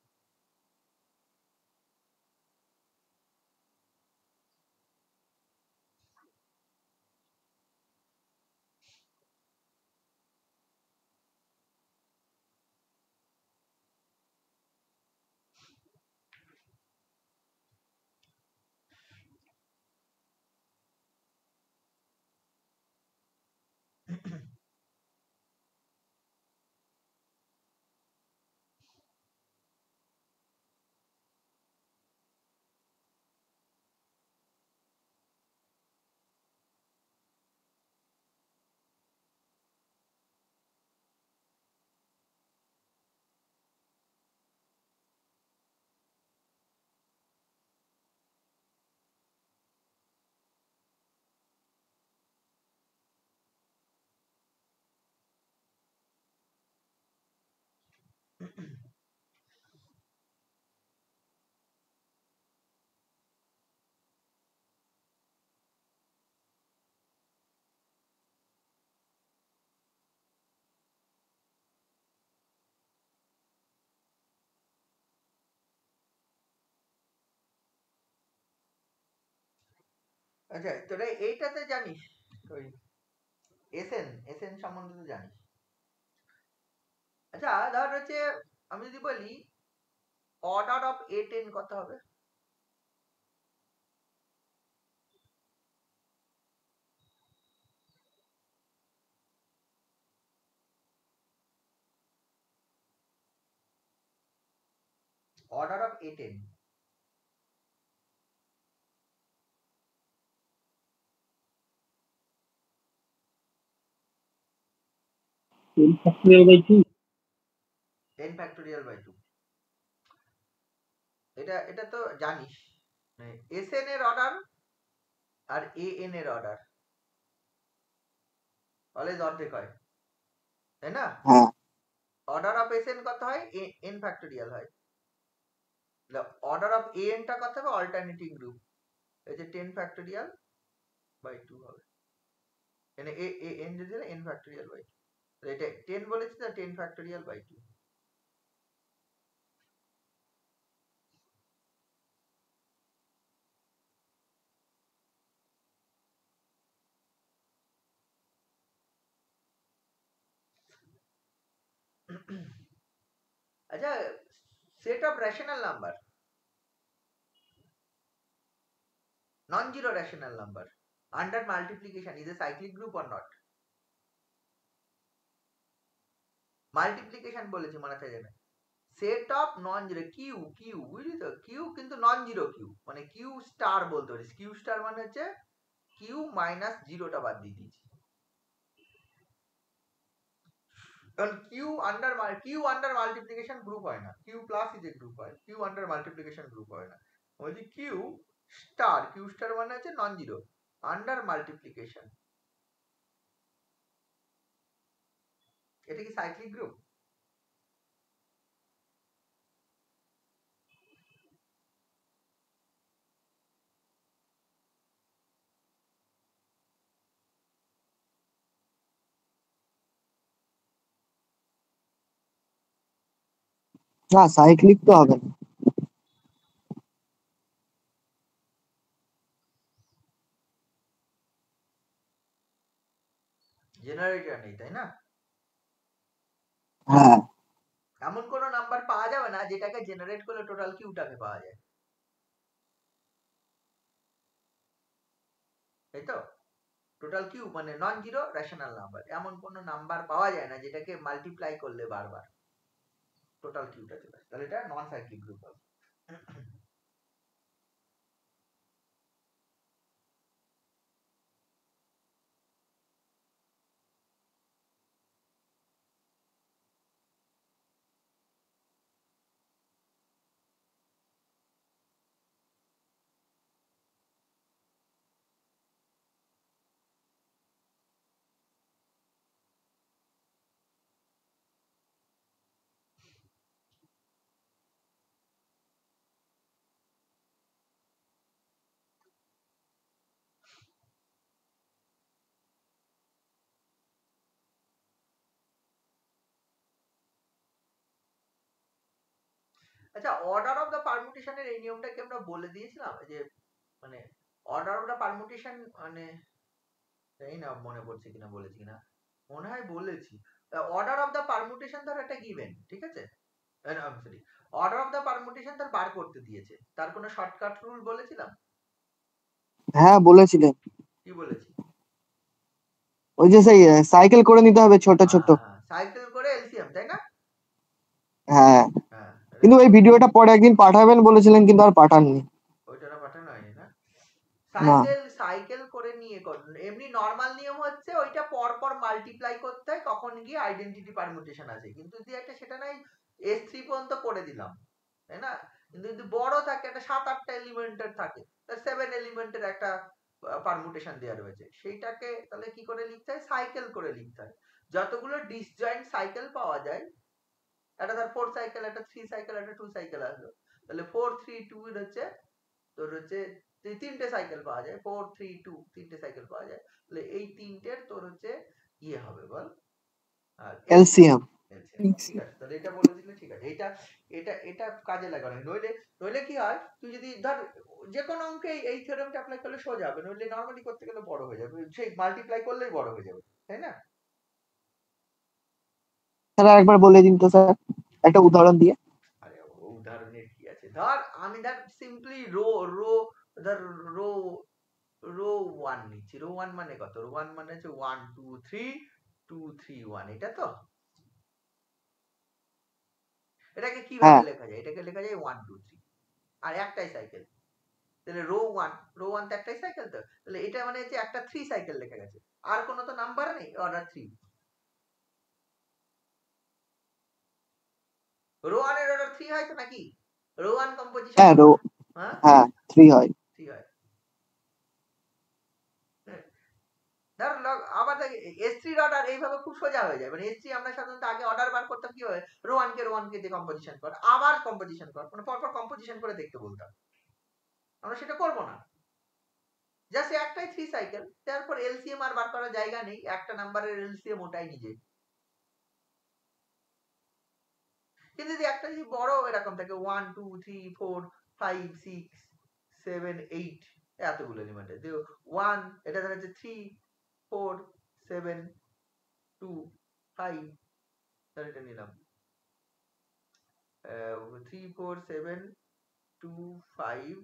Speaker 2: আচ্ছা তোরা এইটাতে জানিস ওই এসএন সম্বন্ধে তো জানিস? আচ্ছা ধর হচ্ছে আমি যদি বলি অর্ডার অফ A10 কত হবে? Order of A10
Speaker 5: 10 factorial by 2
Speaker 2: 10 factorial by 2, এটা তো জানিস। এসএন এর অর্ডার আর এএন এর অর্ডার অলওয়েজ অর্ধেক হয়, তাই না?
Speaker 1: হ্যাঁ
Speaker 2: অর্ডার অফ এসএন কত হয়, এন ফ্যাক্টোরিয়াল হয়। অর্ডার অফ এএন টা কত হবে, অল্টারনেটিং গ্রুপ, এই যে 10 ফ্যাক্টোরিয়াল বাই 2 হবে। মানে এন যদি এন ফ্যাক্টোরিয়াল বাই 2, এটা 10 বলেছি না, 10 ফ্যাক্টোরিয়াল বাই 2। আচ্ছা set of rational number, non-zero rational number under multiplication is a cyclic group or not? Multiplication বলেছি মাথায় যাবে, set of non zero Q, Q বুঝলি তো, কিউ কিন্তু নন জিরো কিউ, মানে কিউ স্টার বলতে পারিস, কিউ স্টার মানে হচ্ছে কিউ মাইনাস জিরোটা বাদ দিয়ে দিয়েছি, কারণ কিউ আন্ডার মাল্টিপ্লিকেশন গ্রুপ হয় না, Q plus is a group হয়, কিউ আন্ডার মাল্টিপ্লিকেশন গ্রুপ হয় না। বলছি কিউ স্টার মানে হচ্ছে নন জিরো আন্ডার মাল্টিপ্লিকেশন, এটা কি সাইক্লিক গ্রুপ?
Speaker 1: না সাইক্লিক তো হবে না।
Speaker 2: জেনারেটর নেই তাই না?
Speaker 1: হ্যাঁ
Speaker 2: এমন কোন নাম্বার পাওয়া যাবে না যেটাকে জেনারেট করলে টোটাল কিউটাকে পাওয়া যায়, তাই তো? টোটাল কিউ মানে নন জিরো রেশনাল নাম্বার, এমন কোন নাম্বার পাওয়া যায় না যেটাকে মাল্টিপ্লাই করলে বারবার টোটাল কিউটা চলে আসে, তাহলে এটা নন সাইক্লিক গ্রুপ হবে। আচ্ছা, অর্ডার অফ দ্য পারমুটেশনের এই নিয়মটা কি আমরা বলে দিয়েছিলাম যে মানে অর্ডার অফ দ্য পারমুটেশন মানে এই না মনে পড়ছে কিনা বলেছি কিনা, মনে হয় বলেছি। অর্ডার অফ দ্য পারমুটেশন ধর একটা গিভেন, ঠিক আছে, sorry, order of the permutation তার বার করতে দিয়েছে, তার কোনো শর্টকাট রুল বলেছিলাম?
Speaker 1: হ্যাঁ বলেছিলেন,
Speaker 2: কি বলেছি?
Speaker 1: ওই যে সেই সাইকেল করে নিতে হবে ছোট ছোট।
Speaker 2: সাইকেল করে এলসিএম, তাই না?
Speaker 1: হ্যাঁ,
Speaker 2: হ্যাঁ,
Speaker 1: কিন্তু ওই ভিডিওটা পরে একদিন পাঠাবেন বলেছিলেন, কিন্তু আর পাঠাননি।
Speaker 2: ওইটা পাঠানো হয়নি না?
Speaker 1: না,
Speaker 2: সাইকেল করে নিয়ে করুন। এমনি নরমাল নিয়ম হচ্ছে ওইটা পর পর মাল্টিপ্লাই করতে হয়, তখন গিয়ে আইডেন্টিটি পারমুটেশন আছে। কিন্তু যদি একটা সেটা নাই S3 পর্যন্ত করে দিলাম, তাই না? কিন্তু যদি বড় থাকে, একটা 7-8টা এলিমেন্টের থাকে, তার 7 এলিমেন্টের একটা পারমুটেশন দেওয়া রয়েছে, সেইটাকে তাহলে কি করে লিখতে হয়? সাইকেল করে লিখতে হয়। যতগুলো ডিসজয়েন্ট সাইকেল পাওয়া যায়, একটা ধর 4 সাইকেল, একটা 3 সাইকেল, একটা 2 সাইকেল আসলো, তাহলে 4 3 2 এর হচ্ছে তোর হচ্ছে তিনটে সাইকেল পাওয়া যায়, 4 3 2 তিনটে সাইকেল পাওয়া যায়, তাহলে এই তিনটের তোর হচ্ছে ইয়ে হবে বল, আর
Speaker 1: এলসিএম।
Speaker 2: ঠিক আছে, তাহলে এটা বলে দিলে ঠিক আছে। এটা এটা এটা কাজে লাগানো, নইলে নইলে কি হয়, তুই যদি ধর যে কোনো অঙ্কে এই থিওরেমটা অ্যাপ্লাই করলে সোজা হবে, নইলে নরমালি করতে গেলে বড় হয়ে যাবে, সেই মাল্টিপ্লাই করলেই বড় হয়ে যাবে, তাই না?
Speaker 1: স্যার একবার বলে দিন তো স্যার, একটা উদাহরণ দিয়ে।
Speaker 2: আরে উদাহরণের কি আছে, ধর আমি ধর সিম্পলি রো রো ধর রো রো 1 নিচ্ছি। রো 1 মানে কত? রো 1 মানে হচ্ছে 1 2 3 2 3 1, এটা তো। এটাকে কিভাবে
Speaker 1: হ্যাঁ,
Speaker 2: লেখা যায়? এটাকে লেখা যায় 1 2 3, আর একটাই সাইকেল, তাহলে রো 1 তো একটাই সাইকেল, তো তাহলে এটা মানে হচ্ছে একটা 3 সাইকেল লেখা গেছে, আর কোনো তো নাম্বার নেই, অর্ডার 3। রো 1 এর অর্ডার 3 হয় তো নাকি? রো 1 কম্পোজিশন,
Speaker 1: হ্যাঁ রো,
Speaker 2: হ্যাঁ
Speaker 1: হ্যাঁ 3 হয়।
Speaker 2: 3 হয়। ধর আবার S3 অর্ডার এইভাবে খুব সোজা হয়ে যায়। মানে S3 আমরা সাধারণত আগে অর্ডার বার করতাম কিভাবে, রো 1 কে দিয়ে কম্পোজিশন কর, আবার কম্পোজিশন কর, মানে পরপর কম্পোজিশন করে দেখতে বলতাম। আমরা সেটা করব না, জাস্ট একটাই 3 সাইকেল, তারপর এলসিএম আর বার করার জায়গা নেই, একটা নাম্বারের এলসিএম ওটাই নিজে। কিন্তু যদি একটা যদি বড় এরকম থাকে 1 2 3 4 5 6 7 8, এতগুলো এলিমেন্ট আছে, 1 এটা ধরে হচ্ছে 3 4 7 2 5, তাহলে এটা নিলাম 3 4 7 2 5,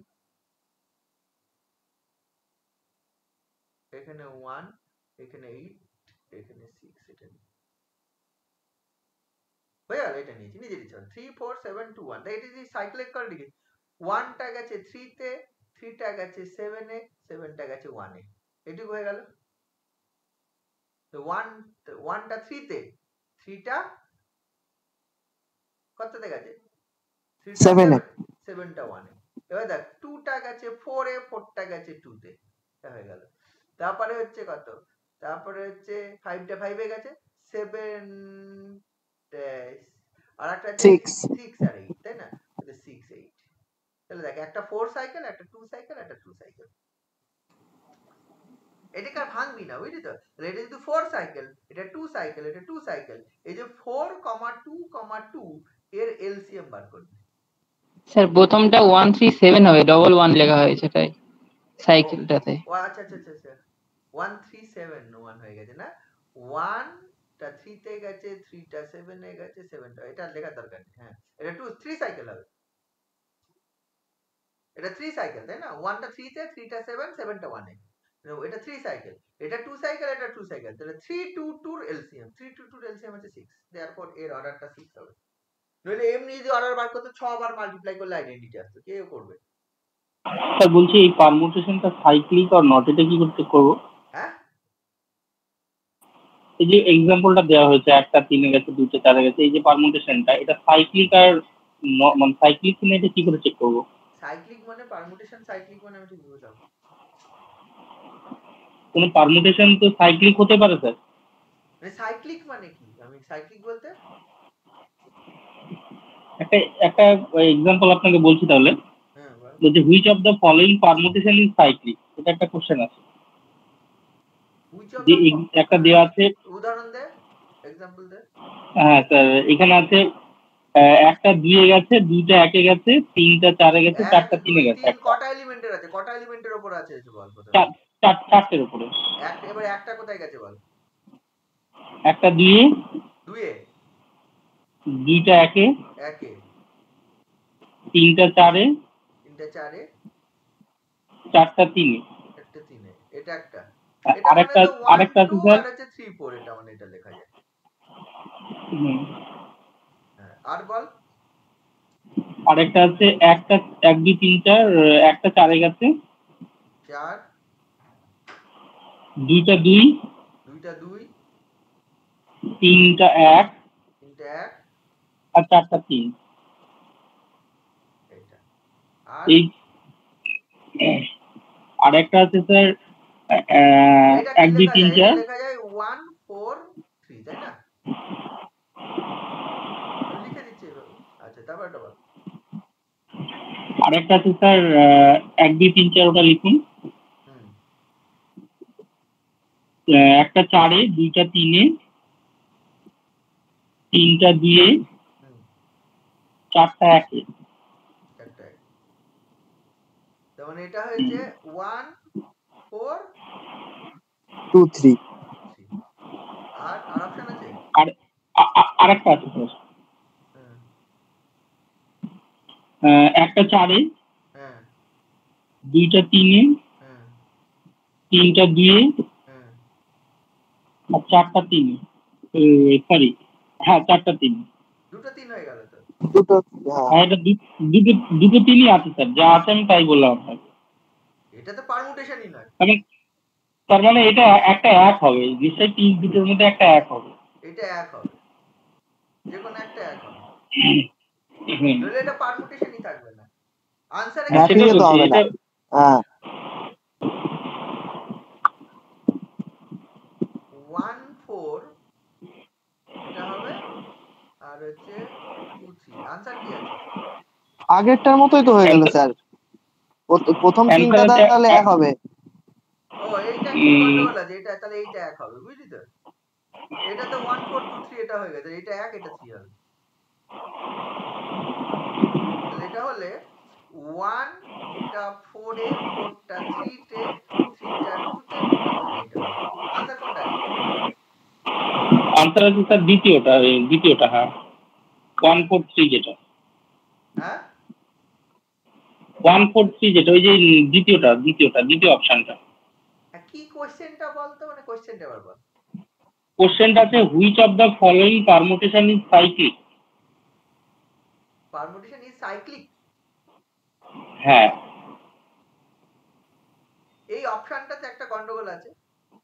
Speaker 2: এখানে 1, এখানে 8, এখানে 6, এটা হয়ে গেল। এটা নিয়েছি নিজের ইচ্ছা, 3 4 7 2 1, তাই এটা যদি সাইক্লিক করে লিখি, 1 টা গেছে 3 তে, 3 টা গেছে 7 এ, 7 টা গেছে 1 এ, এটুকু হয়ে গেল। তো 1 টা 3 তে, 3 টা কততে গেছে? 3 টা
Speaker 1: 7 এ।
Speaker 2: 7 টা 1 এ। এবার দেখ 2 টা গেছে 4 এ, 4 টা গেছে 2 তে, এটা হয়ে গেল। তারপরে হচ্ছে কত? তারপরে হচ্ছে 5 টা 5 এ গেছে, 7 আর একটা 6 আর 8, তাই না? 6 8, তাহলে দেখ একটা 4 সাইকেল, একটা 2 সাইকেল, একটা 2 সাইকেল, এটাকে আর ভাঙবি না, বুঝলি তো? তাহলে এটা যদি 4 সাইকেল, এটা 2 সাইকেল, এটা 2 সাইকেল, এই যে 4 2 2 এর এলসিএম বার করবি।
Speaker 3: স্যার প্রথমটা 1 3 7 হবে, ডবল 1 লেখা হয়েছে তাই সাইকেলটাতে।
Speaker 2: ও আচ্ছা আচ্ছা আচ্ছা, 1 3 7 1 হয়ে গেছে না, 1 টা 3 তে গেছে, 3 টা 7 এ গেছে, 7 টা, এটা লেখার দরকার নেই। হ্যাঁ, এটা 2 3 সাইকেল হবে, এটা 3 সাইকেল, তাই না? 1 টা 3 তে, 3 টা 7, 7 টা 1 এ, এটা 3 সাইকেল, এটা 2 সাইকেল, এটা 2 সাইকেল, তাহলে 3 2 2 এর এলসিএম, 3 2 2 এর এলসিএম হচ্ছে 6, দেয়ারফর এর অর্ডারটা 6 হবে। নইলে এমনি যদি অর্ডার বার করতে 6 বার মাল্টিপ্লাই করলে আইডেন্টিটি আসতো, কে করবে?
Speaker 5: স্যার বলছি এই পারমুটেশনটা সাইক্লিক আর নট, এটা কি করতে করবো?
Speaker 2: হ্যাঁ,
Speaker 5: এই যে এক্সাম্পলটা দেওয়া হয়েছে, একটা 3 এ গেছে, 2 তে 4 এ গেছে, এই যে পারমুটেশনটা, এটা সাইক্লিক আর মানে সাইক্লিক কিনা এটা কি করে চেক করবো?
Speaker 2: সাইক্লিক মানে পারমুটেশন, সাইক্লিক মানে আমি ঠিক বুঝলাম।
Speaker 5: কোন পারমুটেশন তো সাইক্লিক হতে পারে স্যার।
Speaker 2: মানে সাইক্লিক মানে কি? আমি সাইক্লিক বলতে
Speaker 5: একটা একটা এক্সাম্পল আপনাকে বলছি তাহলে,
Speaker 2: হ্যাঁ
Speaker 5: বলছে which of the following permutation is cyclic, এটা একটা কোশ্চেন আছে।
Speaker 2: হুইচ অফ
Speaker 5: যে
Speaker 2: দ্য,
Speaker 5: একটা দেওয়া আছে,
Speaker 2: উদাহরণ দে, এক্সাম্পল দে।
Speaker 5: হ্যাঁ স্যার এখানে আছে একটা 2 এ গেছে, 2টা 1 এ গেছে, 3টা 4 এ গেছে, 4টা 3 এ গেছে।
Speaker 2: 3 কটা এলিমেন্টের আছে? কটা এলিমেন্টের উপর আছে এসে বল প্রথমে।
Speaker 5: 4টের উপরে।
Speaker 2: এবার একটা কোথায় গেছে বল।
Speaker 5: একটা 2 এ,
Speaker 2: 2 এ,
Speaker 5: 2টা 1 এ,
Speaker 2: 1 এ,
Speaker 5: 3টা 4 এ,
Speaker 2: 3টা 4 এ,
Speaker 5: 4টা 3 এ।
Speaker 2: একটা 3 এ। এটা একটা। এটা মানে
Speaker 5: আরেকটা
Speaker 2: তো 1
Speaker 5: আরেকটা আছে
Speaker 2: 2
Speaker 5: স্যার।
Speaker 2: আর হচ্ছে 3 4 এটা মানে এটা লেখা যায়। হ্যাঁ, আর বল।
Speaker 5: আরেকটা আছে একটা 1 2 3 4, একটা 4 এ গেছে,
Speaker 2: 4,
Speaker 5: 2টা 2,
Speaker 2: 2টা 2,
Speaker 5: 3টা 1,
Speaker 2: 3টা 1,
Speaker 5: আর 4টা 3।
Speaker 2: এটা। আর
Speaker 5: এই আরেকটা আছে স্যার
Speaker 2: এটা কি
Speaker 5: 1 2
Speaker 2: লেখা
Speaker 5: 3
Speaker 2: যায়? এটা
Speaker 5: 4।
Speaker 2: লেখা যায় 1 4 3, তাই না? আমি লিখে দিচ্ছি এভাবে। আচ্ছা, তারপর এটা বল।
Speaker 5: আরেকটা আছে স্যার 1 2 3 4, ওটা লিখুন।
Speaker 2: হুম,
Speaker 5: একটা 4 এ, 2টা 3 এ, 3টা 2 এ,
Speaker 2: হুম,
Speaker 5: 4টা 1 এ।
Speaker 2: একটা 1। তার মানে এটা হয়েছে 1 4
Speaker 1: 2 3
Speaker 2: 3। আর অপশন আছে?
Speaker 5: আর আরেকটা আছে স্যার
Speaker 2: হ্যাঁ,
Speaker 5: একটা 4 এ,
Speaker 2: হ্যাঁ,
Speaker 5: 2টা 3 এ,
Speaker 2: হ্যাঁ,
Speaker 5: 3টা 2 এ,
Speaker 2: হ্যাঁ।
Speaker 5: আর 4টা 3 এ। সরি, হ্যাঁ 4টা 3 এ।
Speaker 2: দুটো 3 হয়ে গেল তো।
Speaker 1: দুটো হ্যাঁ
Speaker 5: আর এটা দুটো দুটো 3ই আছে স্যার, যা আছে আমি তাই বললাম আপনাকে।
Speaker 2: এটা তো পারমুটেশনই নয়।
Speaker 5: তার মানে এটা একটা 1 হবে নিশ্চয়ই, 3 দুটোর মধ্যে একটা 1 হবে।
Speaker 2: এটা 1 হবে, যে কোনো একটা 1 হবে,
Speaker 5: হুম,
Speaker 2: নইলে এটা পারমুটেশনই থাকবে না। আনসারে কি
Speaker 1: এক
Speaker 5: সেটা
Speaker 1: লিখে তো
Speaker 5: বলছি
Speaker 1: হবে না।
Speaker 5: এটা।
Speaker 1: হ্যাঁ
Speaker 2: 1 4 এটা হবে, আর হচ্ছে 2 3। আনসার কি আছে?
Speaker 1: আগেরটার মতোই তো হয়ে গেল স্যার। প্রথম তিনটা
Speaker 5: অ্যান্সার আছে
Speaker 1: তাহলে এক হবে।
Speaker 2: ও, এইটা একটু গন্ডগোল আছে। এটা তাহলে এইটা 1 হবে, বুঝলি তো? এটা তো 1 4 2 3 এটা হয়ে গেছে। এটা 1, এটা 3 হবে। তাহলে এটা হলে 1 টা 4 এ, 4 টা 3 তে, 3 টা 2 তে, 2টা 1 এ, এটা হবে। আনসার কোনটা আছে?
Speaker 5: আনসার আছে স্যার দ্বিতীয়টা হ্যাঁ, 1 4 3 যেটা।
Speaker 2: হ্যাঁ,
Speaker 5: 1 4 3 যেটা, ওই যে দ্বিতীয় অপশনটা।
Speaker 2: কি কোশ্চেনটা বলতো, মানে কোশ্চেনটা আবার বল।
Speaker 5: কোশ্চেনটা আছে which of the following permutation is cyclic.
Speaker 2: Permutation is cyclic.
Speaker 5: হ্যাঁ
Speaker 2: এই অপশনটাতে একটা গন্ডগোল আছে।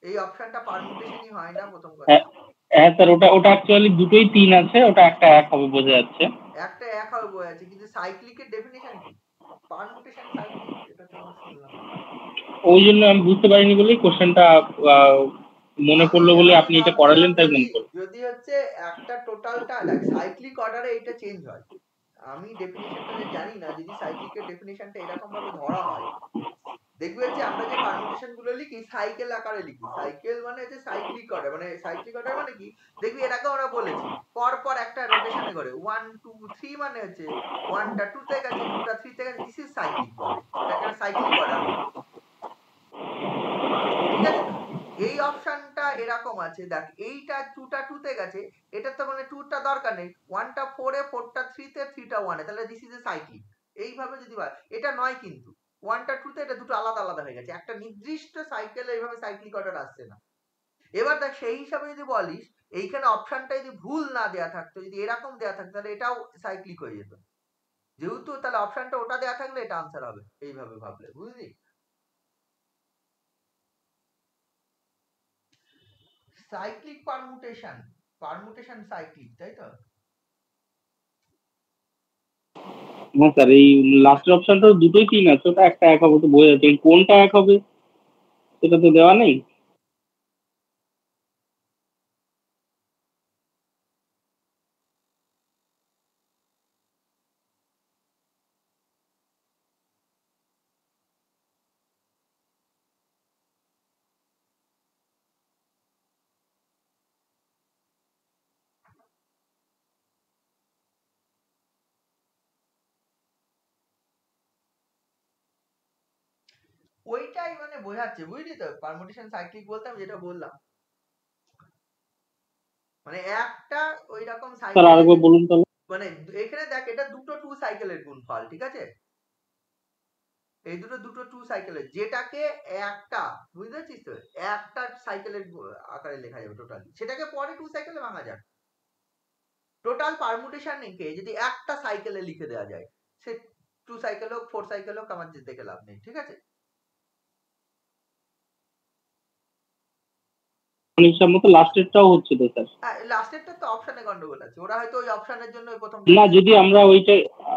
Speaker 2: এই অপশনটা পারমুটেশনই হয় না, প্রথম কথা।
Speaker 5: হ্যাঁ হ্যাঁ স্যার, ওটা অ্যাকচুয়ালি দুটোই 3 আছে, ওটা একটা 1 হবে বোঝা যাচ্ছে।
Speaker 2: একটা 1 হবে বই আছে, কিন্তু সাইক্লিকের ডেফিনিশন কি? পারমুটেশন সাইক্লিক, এটা তো আমরা শুনলাম না।
Speaker 5: ওই জন্য আমি বুঝতে পারিনি বলেই কোশ্চেনটা মনে
Speaker 2: আমি
Speaker 5: পড়লো বলে
Speaker 2: আমি
Speaker 5: আপনি এটা
Speaker 2: ভাবছিলাম
Speaker 5: করালেন, তাই
Speaker 2: যদি
Speaker 5: মনে পড়লো।
Speaker 2: যদি হচ্ছে একটা টোটালটা দেখ, সাইক্লিক অর্ডারে এটা চেঞ্জ হয়। আমি ডেফিনিশনটা জানি না, যদি সাইক্লিকের ডেফিনিশনটা এরকম ভাবে ধরা হয়, দেখবে হচ্ছে আমরা যে পারমুটেশন গুলো লিখি সাইকেল আকারে লিখি। সাইকেল মানে হচ্ছে সাইক্লিক অর্ডার, মানে সাইক্লিক অর্ডার মানে কি, দেখবি এর আগে আমরা বলেছি পর পর একটা রোটেশনে করে 1 2 3, মানে হচ্ছে 1 টা 2 তে গেছে, 2 টা 3 তে গেছে, দিস ইজ সাইক্লিক বলে। এটাকে সাইক্লিক অর্ডার বলে। ঠিক আছে তো? এই অপশনটা এরকম আছে, দেখ এইটা 2 টা 2 তে গেছে, এটা তো মানে 2 টা দরকার নেই, 1 টা 4 এ, 4 টা 3 তে, 3 টা 1 এ, তাহলে দিস ইজ এ সাইক্লিক। এইভাবে যদি বল, এটা নয় কিন্তু 1 টা 2 তে এটা দুটো আলাদা আলাদা হয়ে গেছে, একটা নির্দিষ্ট সাইকেলে এইভাবে সাইক্লিক অর্ডার আসছে না। এবার দেখ সেই হিসাবে যদি বলিস, এইখানে অপশনটা যদি ভুল না দেয়া থাকতো, যদি এরকম দেয়া থাকতো, তাহলে এটাও সাইক্লিক হয়ে যেত। যেহেতু তাহলে অপশনটা ওটা দেয়া থাকলে এটা আনসার হবে, এইভাবে ভাবলে, বুঝলি? সাইক্লিক পারমুটেশন, পারমুটেশন সাইক্লিক, তাই তো?
Speaker 5: হ্যাঁ স্যার, এই লাস্টের অপশনটা দুটোই 3 আছে, ওটা একটা 1 হবে তো বোঝা যাচ্ছে, কোনটা 1 হবে সেটা তো দেওয়া নেই।
Speaker 2: ওইটাই মানে বোঝাচ্ছে, বুঝলি তো? পারমুটেশন সাইক্লিক বলতে আমি যেটা বললাম, মানে একটা ওই রকম
Speaker 5: স্যার
Speaker 2: সাইকেল,
Speaker 5: আরেকবার বলুন তাহলে।
Speaker 2: মানে এখানে দেখ এটা দুটো টু সাইকেলের গুণফল, ঠিক আছে? এই দুটো টু সাইকেলের, যেটাকে একটা, বুঝতে পারছিস তো, একটা সাইকেলের আকারে লেখা যাবে টোটালি, সেটাকে পরে টু সাইকেলে ভাঙা যাক। টোটাল পারমুটেশনকে যদি একটা সাইকেলে লিখে দেওয়া যায়, সে টু সাইকেল হোক, ফোর সাইকেল হোক, আমার দেখে লাভ নেই, ঠিক আছে?
Speaker 5: হিসাব মতো লাস্টেরটাও হচ্ছে তো স্যার।
Speaker 2: হ্যাঁ, লাস্টেরটা তো অপশনে গন্ডগোল আছে, ওরা হয়তো ওই অপশনের জন্য ওই প্রথম
Speaker 5: না, যদি আমরা ওইটা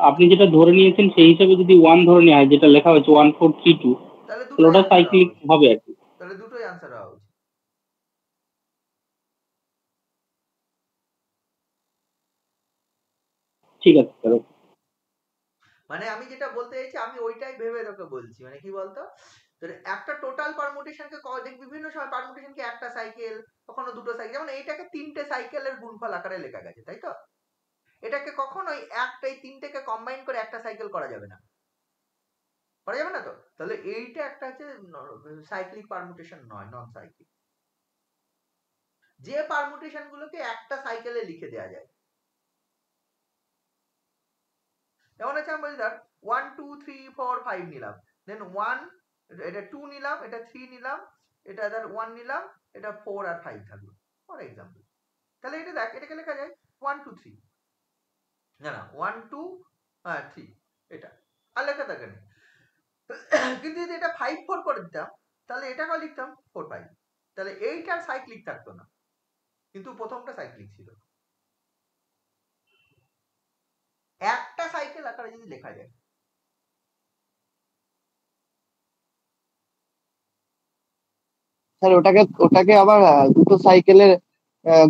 Speaker 5: আপনি যেটা ধরে নিয়েছেন সেই হিসাবে যদি 1 ধরে নেওয়া হয়, যেটা লেখা হয়েছে 1432,
Speaker 2: তাহলে
Speaker 5: তাহলে
Speaker 2: দুটোই
Speaker 5: ওটা
Speaker 2: আনসার হওয়া
Speaker 5: সাইক্লিক
Speaker 2: উচিত,
Speaker 5: হবে আর কি।
Speaker 2: তাহলে দুটোই আনসার হওয়া উচিত।
Speaker 5: ঠিক আছে স্যার।
Speaker 2: মানে আমি যেটা বলতে চাইছি, আমি ওইটাই ভেবে তোকে বলছি, মানে কি বলতো, তোর একটা টোটাল পারমুটেশনকে দেখ, বিভিন্ন সময় পারমুটেশনকে একটা সাইকেল, কখনো দুটো সাইকেল, যেমন এইটাকে তিনটে সাইকেলের গুণফল আকারে লেখা গেছে, তাই তো? এটাকে কখনোই একটাই তিনটেকে কম্বাইন করে একটা সাইকেল করা যাবে না, করা যাবে না তো? তাহলে এইটা একটা হচ্ছে সাইক্লিক পারমুটেশন নয়, নন সাইক্লিক। যে পারমুটেশন গুলোকে একটা সাইকেলে লিখে দেওয়া যায়, যেমন হচ্ছে আমি বলি ধর 1 2 3 4 5 নিলাম, দেন 1 এটা 2 নিলাম, এটা 3 নিলাম, এটা ধর 1 নিলাম, এটা 4 আর 5 থাকলো ফর এক্সাম্পল। তাহলে এটা দেখ, এটাকে লেখা যায় 1 2 3, না না 1 2 হ্যাঁ 3, এটা আর লেখা থাকে না। কিন্তু যদি এটা 5 4 করে দিতাম, তাহলে এটাকেও লিখতাম 4 5, তাহলে এইটার সাইক্লিক থাকতো না, কিন্তু প্রথমটা সাইক্লিক ছিল। একটা সাইকেল আকারে যদি লেখা যায়,
Speaker 1: স্যার ওটাকে ওটাকে আবার দুটো সাইকেলের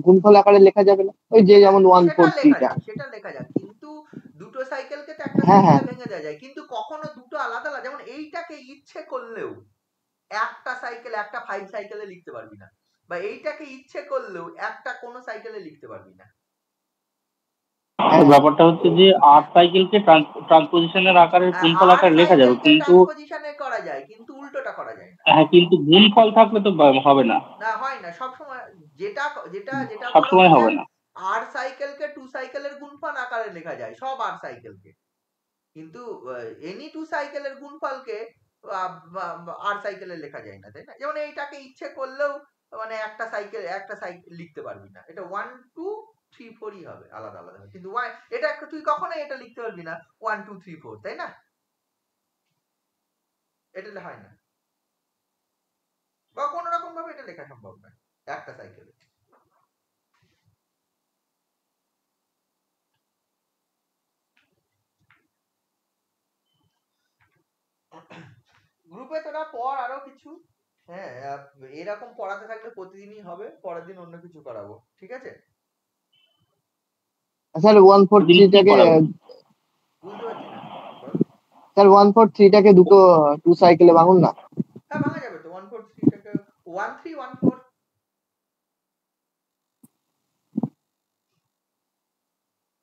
Speaker 1: গুণফল আকারে লেখা যাবে না? ওই যে যেমন
Speaker 2: সেটা লেখা
Speaker 1: 143টা।
Speaker 2: যাক, সেটা লেখা যাক, কিন্তু দুটো সাইকেলকে তো একটা
Speaker 1: হ্যাঁ হ্যাঁ
Speaker 2: সাইকেলে ভেঙে দেওয়া যায়, কিন্তু কখনো দুটো আলাদা আলাদা, যেমন এইটাকে ইচ্ছে করলেও একটা সাইকেল, একটা 5 সাইকেলে লিখতে পারবি না, বা এইটাকে ইচ্ছে করলেও একটা কোনো সাইকেলে লিখতে পারবি না।
Speaker 5: ব্যাপারটা হচ্ছে যে 8 সাইকেলকে ট্রান্সপোজিশনের আকারে গুণফল
Speaker 2: আর
Speaker 5: আকারে লেখা যাবে,
Speaker 2: সাইকেলকে
Speaker 5: কিন্তু
Speaker 2: ট্রান্সপোজিশনে করা যায়, কিন্তু উল্টোটা করা যায় না।
Speaker 5: হ্যাঁ, কিন্তু গুণফল থাকলে তো হবে না,
Speaker 2: না, হয় না সব সময়। যেটা যেটা যেটা বলা
Speaker 5: সবসময়
Speaker 2: হচ্ছে,
Speaker 5: হবে না।
Speaker 2: আর সাইকেলকে টু সাইকেলের গুণফল আকারে লেখা যায়, সব আর সাইকেলকে, কিন্তু এনি টু সাইকেলের গুণফলকে আর সাইকেলে লেখা যায় না, তাই না? যেমন এইটাকে ইচ্ছে করলেও মানে একটা সাইকেল লিখতে পারবি না, এটা 1 2 3 4ই হবে, আলাদা আলাদা হবে, কিন্তু এটা তুই কখনোই এটা লিখতে পারবি না 1 2 3 4, তাই না? এটা হয় না, বা কোনো রকম ভাবে এটা লেখা সম্ভব নয় একটা সাইকেলে। গ্রুপে তোরা পড় আরো কিছু, হ্যাঁ, এরকম পড়াতে থাকলে প্রতিদিনই হবে, পরের দিন অন্য কিছু করাবো, ঠিক আছে?
Speaker 1: স্যার
Speaker 5: দিন কি
Speaker 1: 143টাকে
Speaker 5: করাবো?
Speaker 2: বুঝতে পারছি না, বল।
Speaker 1: স্যার 143টাকে দুটো টু সাইকেলে ভাঙুন না।
Speaker 2: হ্যাঁ, ভাঙা যাবে তো, 1 4 3 টাকে 1 3 1 4।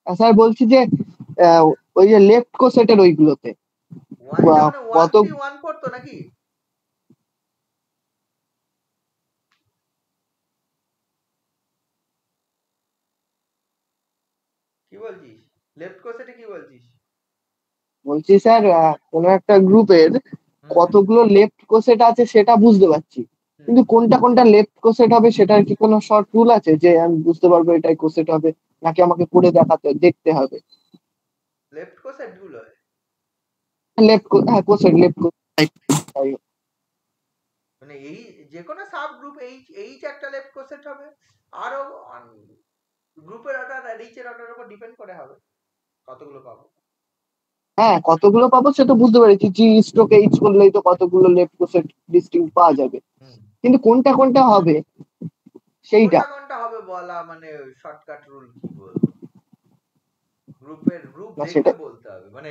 Speaker 1: স্যার বলছি যে ওই যে লেফট কোসেটের ওইগুলোতে
Speaker 2: এটা মানে 1
Speaker 1: কত
Speaker 2: 3 1 4 তো নাকি? কি বলছিস? লেফট কোসেটে কি বলছিস?
Speaker 1: বলছি স্যার কোনো একটা গ্রুপের কতগুলো লেফট কোসেট আছে সেটা বুঝতে পারছি, কিন্তু কোনটা কোনটা লেফট কোসেট হবে সেটার কি কোনো শর্ট রুল আছে যে আমি বুঝতে পারবো এটাই কোসেট হবে, নাকি আমাকে করে দেখতে হবে?
Speaker 2: লেফট কোসেট গুলো
Speaker 1: হ্যাঁ কোসেট লেফট
Speaker 2: মানে এই যে কোনো সাব গ্রুপ, এই যে একটা লেফট কোসেট হবে, আরো গ্রুপের অর্ডার আর এইচের অর্ডারের উপর ডিপেন্ড করে হবে কতগুলো পাবো।
Speaker 1: হ্যাঁ কতগুলো পাবো সেটা বুঝতে পেরেছি, জি স্ট্রোক এইচ করলেই তো কতগুলো লেফট কোসেট ডিস্টিংক্ট পাওয়া যাবে, কিন্তু কোনটা কোনটা হবে সেইটা
Speaker 2: কোনটা কোনটা হবে বলা মানে শর্টকাট রুল কি বলবো, গ্রুপ
Speaker 1: না
Speaker 2: দেখে
Speaker 1: সেটা।
Speaker 2: বলতে হবে, মানে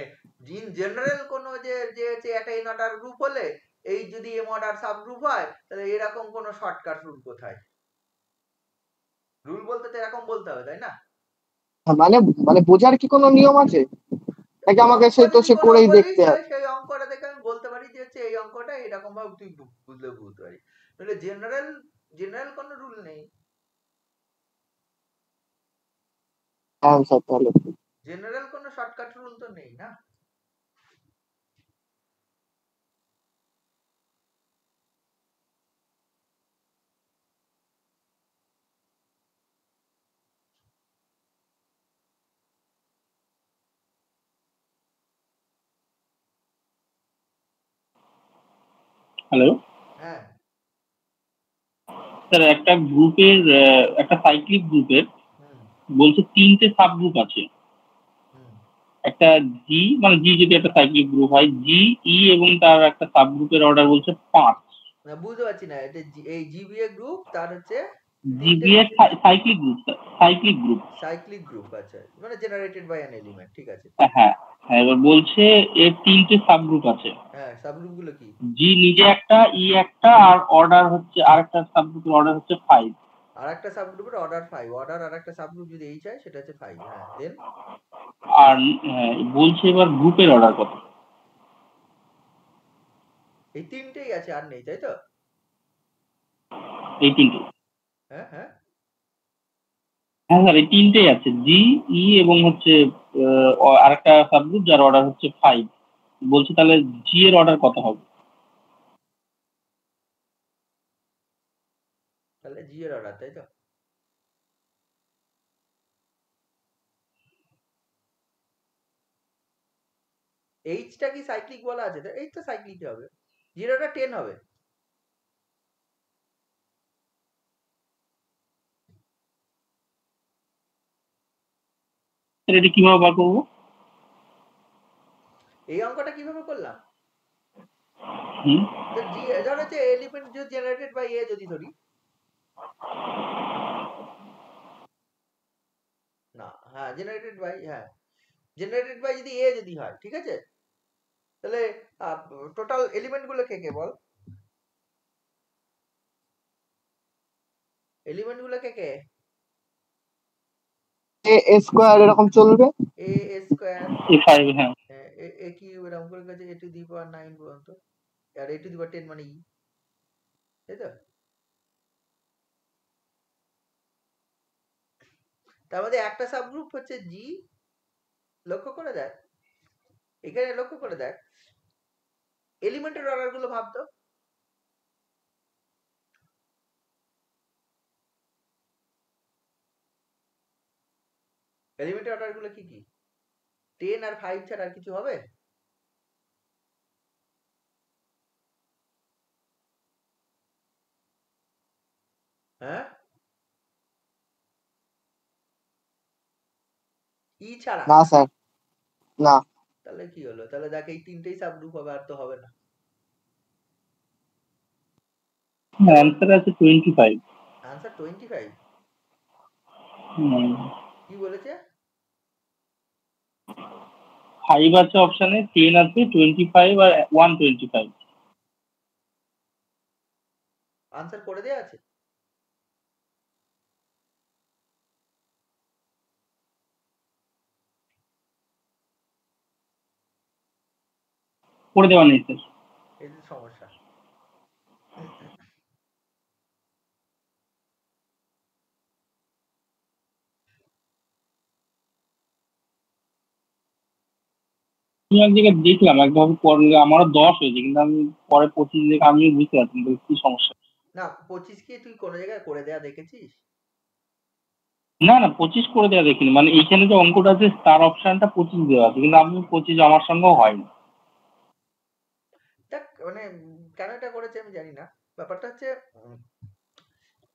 Speaker 2: ইন জেনারেল কোন যে যে একটা এন অর্ডার গ্রুপ হলে এই যদি এম অর্ডার সাব গ্রুপ হয়, তাহলে এরকম কোন শর্টকাট রুল কোথায়? রুল বলতে তো এরকম বলতে হবে, তাই না?
Speaker 1: মানে মানে বোঝার কি কোনো নিয়ম আছে নাকি আমাকে
Speaker 2: অঙ্ক
Speaker 1: সে তো
Speaker 2: যদি
Speaker 1: সে
Speaker 2: কোনো
Speaker 1: করেই
Speaker 2: বলিস,
Speaker 1: দেখতে হবে?
Speaker 2: সেই অঙ্কটা দেখে আমি বলতে পারি যে হচ্ছে এই অঙ্কটা অঙ্কটা এরকম ভাবে তুই বুঝতে পারি, তাহলে জেনারেল কোনো রুল নেই,
Speaker 1: অ্যান্সার তাহলে
Speaker 2: জেনারেল কোনো শর্টকাট রুল তো নেই না।
Speaker 5: হ্যালো
Speaker 2: হ্যাঁ
Speaker 5: স্যার, একটা গ্রুপের একটা সাইক্লিক গ্রুপের
Speaker 2: হুম
Speaker 5: বলছে 3টে সাব গ্রুপ আছে।
Speaker 2: হুম
Speaker 5: একটা জি, মানে জি যদি একটা সাইক্লিক গ্রুপ হয়, জি ই এবং তার একটা সাব গ্রুপের অর্ডার বলছে 5।
Speaker 2: না বুঝতে পারছি না, এটা এই জিবিএ গ্রুপ, তার হচ্ছে তিনটে
Speaker 5: জিবি এর cyclic group, cyclic group.
Speaker 2: Cyclic group, আছে মানে জেনারেটেড বাই অ্যান এলিমেন্ট, ঠিক আছে।
Speaker 5: হ্যাঁ হ্যাঁ, এবার বলছে এর 3টে সাব গ্রুপ আছে।
Speaker 2: হ্যাঁ সাবগ্রুপ গুলো কি?
Speaker 5: জি নিজে একটা, ই একটা, আর অর্ডার হচ্ছে আরেকটা সাব গ্রুপের অর্ডার হচ্ছে 5।
Speaker 2: আর একটা সাবগ্রুপের অর্ডার 5, অর্ডার আর একটা সাবগ্রুপ যদি এইচ হয় সেটা হচ্ছে 5। হ্যাঁ দেন
Speaker 5: আর বলছে এবার গ্রুপের অর্ডার কত?
Speaker 2: এই তিনটেই আছে, আর নেই, তাই তো?
Speaker 5: এই 3টে।
Speaker 2: হ্যাঁ হ্যাঁ
Speaker 5: হ্যাঁ স্যার, এই 3টেই আছে, জি ই এবং হচ্ছে আরেকটা সাব গ্রুপ যার অর্ডার হচ্ছে 5। বলছে তাহলে জি এর অর্ডার কত হবে?
Speaker 2: তাহলে জি এর অর্ডার, তাই তো? এইচটা কি সাইক্লিক বলা আছে? এইচ তো সাইক্লিক হবে, জিরোটা 10 হবে।
Speaker 5: স্যার এটা কিভাবে বার করবো?
Speaker 2: এই অঙ্কটা কিভাবে করলাম?
Speaker 5: হুম
Speaker 2: তো জি ধর হচ্ছে এলিমেন্ট যদি জেনারেটেড বাই এ যদি ধরি, না হ্যাঁ জেনারেটেড বাই, হ্যাঁ জেনারেটেড বাই যদি এ যদি হয়, ঠিক আছে, তাহলে টোটাল এলিমেন্ট গুলো কে কে বল, এলিমেন্ট গুলো কে কে?
Speaker 1: এ স্কোয়ার এরকম চলবে।
Speaker 2: এ স্কোয়ার,
Speaker 5: এই 5, হ্যাঁ।
Speaker 2: এ কি এরকম করে কাছে এ টু দি পাওয়ার 9 পর্যন্ত, আর এ টু দি পাওয়ার 10 মানে ই, তাই তো? তার মধ্যে একটা সাবগ্রুপ হচ্ছে জি, লক্ষ্য করে দেখ, এখানে লক্ষ্য করে দেখ এলিমেন্টের অর্ডার গুলো ভাবতো, এলিমেন্টের অর্ডার গুলো কি কি? 10 আর 5 ছাড়া আর কিছু হবে? হ্যাঁ ই ছাড়া?
Speaker 1: না স্যার, না।
Speaker 2: তাহলে কি হলো? তাহলে দেখ এই তিনটেই সাবগ্রুপ হবে, আর তো হবে না।
Speaker 5: অ্যান্সার আছে 25।
Speaker 2: আনসার 25?
Speaker 5: হুম,
Speaker 2: কি বলেছে?
Speaker 5: 5 আছে অপশনে, 10 আছে, 25 আর 125।
Speaker 2: আনসার করে দেয়া আছে?
Speaker 5: করে দেওয়া নেই স্যার।
Speaker 2: এই যে সমস্যা।
Speaker 5: আমি এক জায়গায় দেখলাম একভাবে করলে আমারও 10 হয়েছে, কিন্তু আমি পরে 25 দেখে আমিও বুঝতে পারছি না কি সমস্যা।
Speaker 2: না 25 কি তুই কোনো জায়গায় করে দেয়া দেখেছিস?
Speaker 5: না না, 25 করে দেওয়া দেখিনি, মানে এইখানে যে অঙ্কটা আছে তার অপশনটা 25 দেওয়া আছে, কিন্তু আমি 25 আমার সঙ্গেও হয়নি।
Speaker 2: দেখ মানে কেন এটা করেছে আমি জানি না। ব্যাপারটা হচ্ছে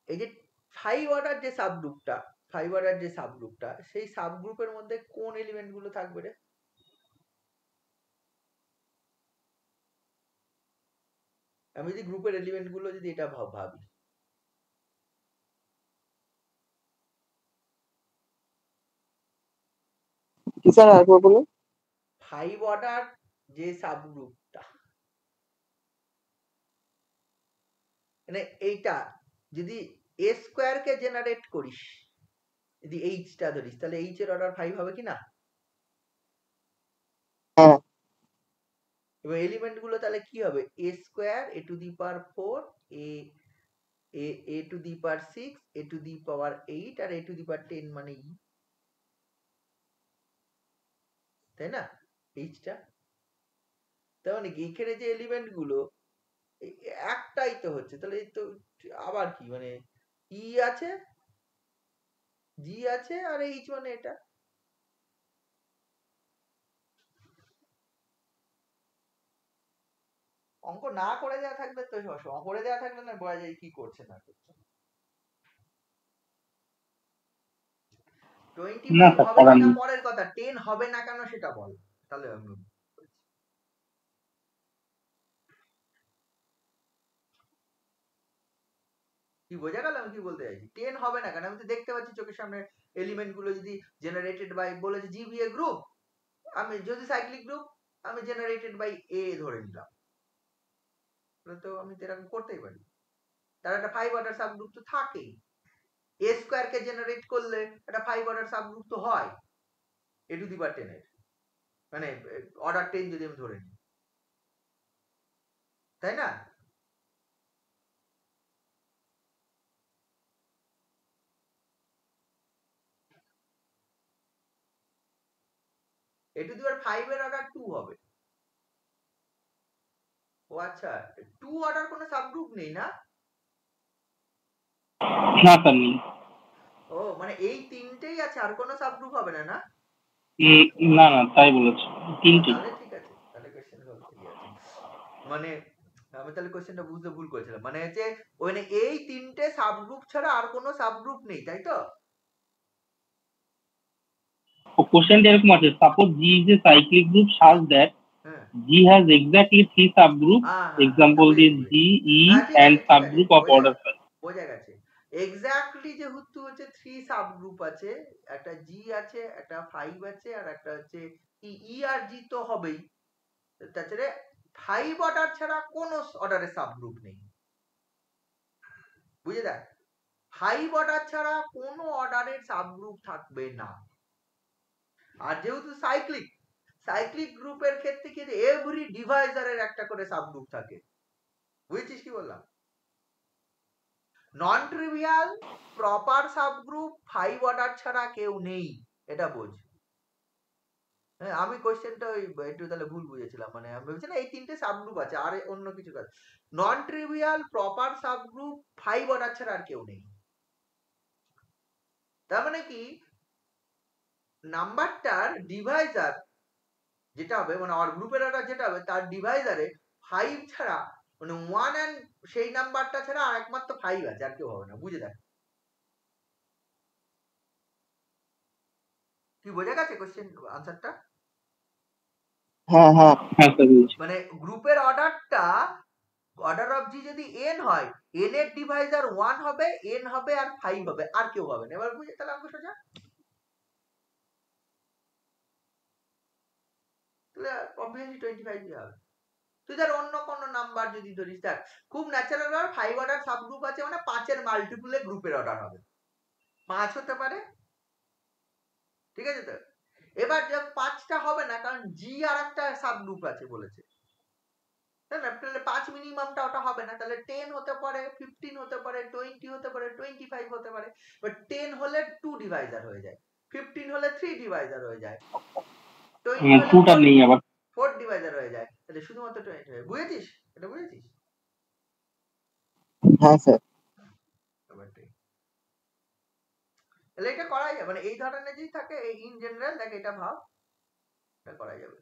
Speaker 2: এই যে 5 অর্ডার যে সাবগ্রুপটা, 5 অর্ডার যে সাবগ্রুপটা, সেই সাবগ্রুপের মধ্যে কোন এলিমেন্ট গুলো থাকবে রে? আমি যদি গ্রুপের এলিমেন্ট গুলো যদি এটা ভাবি,
Speaker 1: কি স্যার আরেকবার বলুন।
Speaker 2: 5 অর্ডার যে সাবগ্রুপটা, মানে এইটা যদি এ স্কোয়ার কে জেনারেট করিস, যদি এইচটা ধরিস, তাহলে এইচ এর অর্ডার 5 হবে কি না?
Speaker 1: হ্যাঁ।
Speaker 2: এবার এলিমেন্ট গুলো তাহলে কি হবে, a square a to the power 4 a to the power 6 a to the power 8 আর a টু দি পাওয়ার 10 মানে e, তাই না? এইচটা তার মানে কি এখানে যে এলিমেন্ট গুলো একটাই তো হচ্ছে, তাহলে এই তো আবার কি মানে ই আছে জি আছে আর এইচ মানে এটা। অঙ্ক না করে দেওয়া থাকবে তো সমস্যা, করে দেওয়া থাকলে না বোঝা যায় কি করছে না করছে। 25
Speaker 5: না স্যার
Speaker 2: হবে
Speaker 5: করার
Speaker 2: কিনা
Speaker 5: নেই।
Speaker 2: পরের কথা, 10 হবে না কেন সেটা বল, তাহলে আমি কি বোঝা গেল আমি কি বলতে চাইছি। 10 হবে না কেন, আমি তো দেখতে পাচ্ছি চোখের সামনে এলিমেন্ট গুলো যদি জেনারেটেড বাই বলেছে জিবিএ গ্রুপ, আমি যদি সাইক্লিক গ্রুপ আমি জেনারেটেড বাই এ ধরে নিলাম, তো আমি তো এরকম করতেই পারি। তার একটা 5 অর্ডার সাবগ্রুপ তো থাকেই, এ স্কয়ার কে জেনারেট করলে একটা 5 অর্ডার সাবগ্রুপ তো হয় এ টু দি পাওয়ার 10 এর, মানে অর্ডার 10 যদি আমি ধরে নিই, তাই না? এ টু দি পাওয়ার 5 এর অর্ডার 2 হবে। ও আচ্ছা, 2 অর্ডার কোনো সাবগ্রুপ নেই না?
Speaker 5: না স্যার নেই।
Speaker 2: ও মানে এই তিনটেই আছে, আর কোনো সাবগ্রুপ হবে না, না?
Speaker 5: না না তাই বলেছে, তিনটি।
Speaker 2: তাহলে ঠিক আছে, তাহলে কোশ্চেন সলভ হয়ে আছে। মানে আমি তাহলে কোশ্চেনটা বুঝতে ভুল করেছিলাম, মানে হচ্ছে ওখানে এই তিনটে সাবগ্রুপ ছাড়া আর কোনো সাবগ্রুপ নেই, তাই তো?
Speaker 5: কোশ্চেনটা এরকম আছে, suppose G is A cyclic group such that
Speaker 2: হ্যাঁ
Speaker 5: G has exactly 3 subgroups.
Speaker 2: হ্যাঁ হ্যাঁ,
Speaker 5: Example is G, E,
Speaker 2: ঠিক
Speaker 5: and
Speaker 2: আছে ঠিক আছে,
Speaker 5: subgroup of order 5.
Speaker 2: বোঝা গেছে। এক্স্যাক্টলি যেহেতু হচ্ছে 3 সাবগ্রুপ আছে, একটা জি আছে, একটা 5 আছে, আর একটা হচ্ছে ই আর জি তো হবেই, তাছাড়া 5 অর্ডার ছাড়া কোনো অর্ডারের সাবগ্রুপ নেই, বুঝে দেখ, 5 অর্ডার ছাড়া কোনো অর্ডারের সাবগ্রুপ থাকবে না। আর যেহেতু সাইক্লিক, সাইক্লিক গ্রুপের ক্ষেত্রে কি এভরি ডিভাইজারের একটা করে সাবগ্রুপ থাকে, বুঝেছিস কি বললাম? Non trivial proper subgroup 5 order ছাড়া কেউ নেই, এটা বোঝ। হ্যাঁ আমি কোশ্চেনটা ওই একটু তাহলে ভুল বুঝেছিলাম, মানে আমি ভেবেছি না এই তিনটে সাবগ্রুপ আছে আর অন্য কিছু কাজ। Non trivial proper subgroup 5 order ছাড়া আর কেউ নেই। তার মানে কি নাম্বারটার ডিভাইজার যেটা হবে, মানে আমার গ্রুপের অর্ডার যেটা হবে তার ডিভাইজারে 5 ছাড়া, মানে 1 এন্ড সেই নাম্বারটা ছাড়া আর একমাত্র 5 আছে, আর কেউ হবে না, বুঝে দেখ। কি বোঝা গেছে কোশ্চেন আনসারটা?
Speaker 1: হ্যাঁ হ্যাঁ
Speaker 5: হ্যাঁ স্যার বুঝছি।
Speaker 2: মানে গ্রুপের অর্ডারটা, অর্ডার অফ জি যদি n হয়, n এর ডিভাইজার 1 হবে, n হবে আর 5 হবে, আর কেউ হবে না। এবার বুঝে তাহলে অঙ্ক সোজা, তাহলে অবভিয়াসলি 25 ই হবে। তুই ধর অন্য কোন নাম্বার যদি ধরিস, দেখ খুব ন্যাচারাল আর 5 অর্ডার সাবগ্রুপ আছে মানে 5 এর মাল্টিপলে গ্রুপের অর্ডার হবে, 5 হতে পারে, ঠিক আছে তো? এবার যে 5টা হবে না, কারণ জি আর একটা সাবগ্রুপ আছে বলেছে, তাই না? তাহলে 5 মিনিমামটা ওটা হবে না, তাহলে 10 হতে পারে, 15 হতে পারে, 20 হতে পারে, 25 হতে পারে। বাট 10 হলে 2 ডিভাইজার হয়ে যায়, 15 হলে 3 ডিভাইজার হয়ে যায়, 20 হলে
Speaker 5: টুটা নেই আবার।
Speaker 2: 4 ডিভাইজার হয়ে যায়, তাহলে শুধুমাত্র 20 হয়। বুঝেছিস? এটা বুঝেছিস?
Speaker 1: হ্যাঁ স্যার।
Speaker 2: তাহলে এটা করা যাবে, মানে এই ধরনের যদি থাকে ইন জেনারেল, দেখ এটা ভাব, এটা করা যাবে।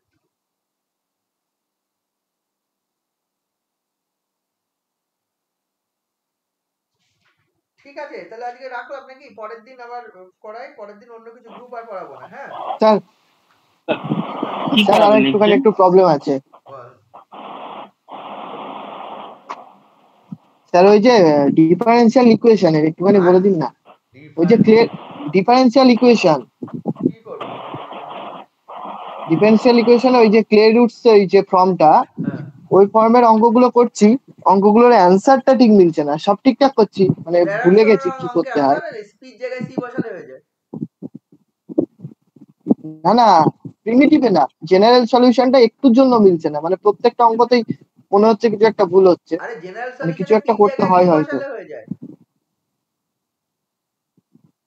Speaker 2: ঠিক আছে, তাহলে আজকে রাখলাম নাকি? পরের দিন আবার করাই, পরের দিন অন্য কিছু গ্রুপ আর পড়াবো না। হ্যাঁ
Speaker 1: স্যার
Speaker 5: কি
Speaker 1: স্যার আর
Speaker 5: করাবেন
Speaker 1: একটুখানি একটু প্রবলেম আছে
Speaker 2: বল।
Speaker 1: স্যার, ওই যে ডিফারেন্সিয়াল ইকুয়েশনের একটুখানি বলে দিন না, ওই যে ক্লিয়ার ডিফারেন্সিয়াল ইকুয়েশন,
Speaker 2: কি করবো
Speaker 1: ডিফারেন্সিয়াল ইকুয়েশনে ওই যে ক্লিয়ার রুটস, ওই যে ফর্মটা,
Speaker 2: হ্যাঁ
Speaker 1: ওই ফর্মের অঙ্কগুলো করছি, অঙ্কগুলোর অ্যান্সারটা ঠিক মিলছে না, সব ঠিকঠাক করছি, মানে ভুলে গেছি কি করতে হয়।
Speaker 2: স্পিড জায়গায় সি বসালে হয়ে যায়।
Speaker 1: না না, প্রিমিটিভে না, জেনারেল সলিউশনটা একটুর জন্য মিলছে না, মানে প্রত্যেকটা অঙ্কতেই মনে হচ্ছে কিছু একটা ভুল হচ্ছে,
Speaker 2: আরে জেনারেল
Speaker 1: মানে কিছু
Speaker 2: সলিউশনে
Speaker 1: একটা
Speaker 2: পি
Speaker 1: করতে
Speaker 2: জায়গায়
Speaker 1: হয়
Speaker 2: পি
Speaker 1: হয়তো।
Speaker 2: বসালে হয়ে যায়।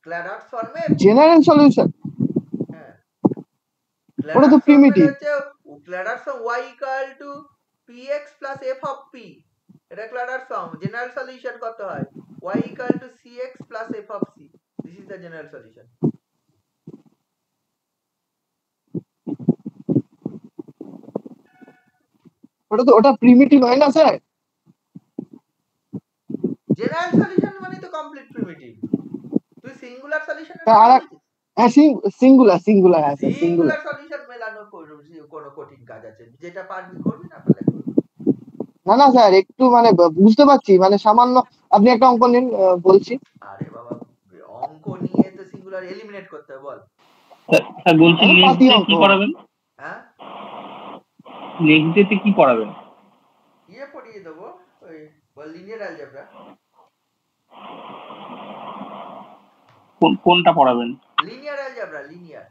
Speaker 2: ক্ল্যাডার্স ফর্মে
Speaker 1: জেনারেল সলিউশন
Speaker 2: হ্যাঁ
Speaker 1: ওটা তো
Speaker 2: ক্ল্যাডার্স ফর্মের
Speaker 1: প্রিমিটিভ।
Speaker 2: হচ্ছে Clairaut's form y equal to px plus f of p, এটা ক্ল্যাডার্স ফর্ম। জেনারেল সলিউশন কত হয় y equal to cx plus f of c, this is the general solution.
Speaker 1: ওটা প্রিমিটিভ হয় না স্যার?
Speaker 2: জেনারেল সলিউশন মানে তো কমপ্লিট প্রিমিটিভ। তুই সিঙ্গুলার সলিউশনের
Speaker 1: তা
Speaker 2: কথা
Speaker 1: আর
Speaker 2: বলছিস?
Speaker 1: হ্যাঁ সিঙ্গুলার সিঙ্গুলার, হ্যাঁ স্যার সিঙ্গুলার।
Speaker 2: সিঙ্গুলার সলিউশন মেলানো কোনো কঠিন কাজ আছে? যেটা পারবি করবি, না পারলে করবি।
Speaker 1: না না স্যার, একটু মানে বুঝতে পারছি, মানে সামান্য আপনি একটা অঙ্ক নিন, বলছি।
Speaker 2: আরে বাবা, অঙ্ক নিয়ে তো সিঙ্গুলার এলিমিনেট করতে হবে, বল।
Speaker 5: স্যার বলছি
Speaker 1: আরে
Speaker 5: নেক্সট
Speaker 1: পাতি
Speaker 5: ডে
Speaker 1: অঙ্ক।
Speaker 5: কি পড়াবেন?
Speaker 2: হ্যাঁ
Speaker 5: নেক্সট ডে তে কি পড়াবেন?
Speaker 2: ইয়ে পড়িয়ে দেবো, ওই লিনিয়ার অ্যালজেব্রা।
Speaker 5: কোনটা পড়াবেন?
Speaker 2: Linear algebra, linear.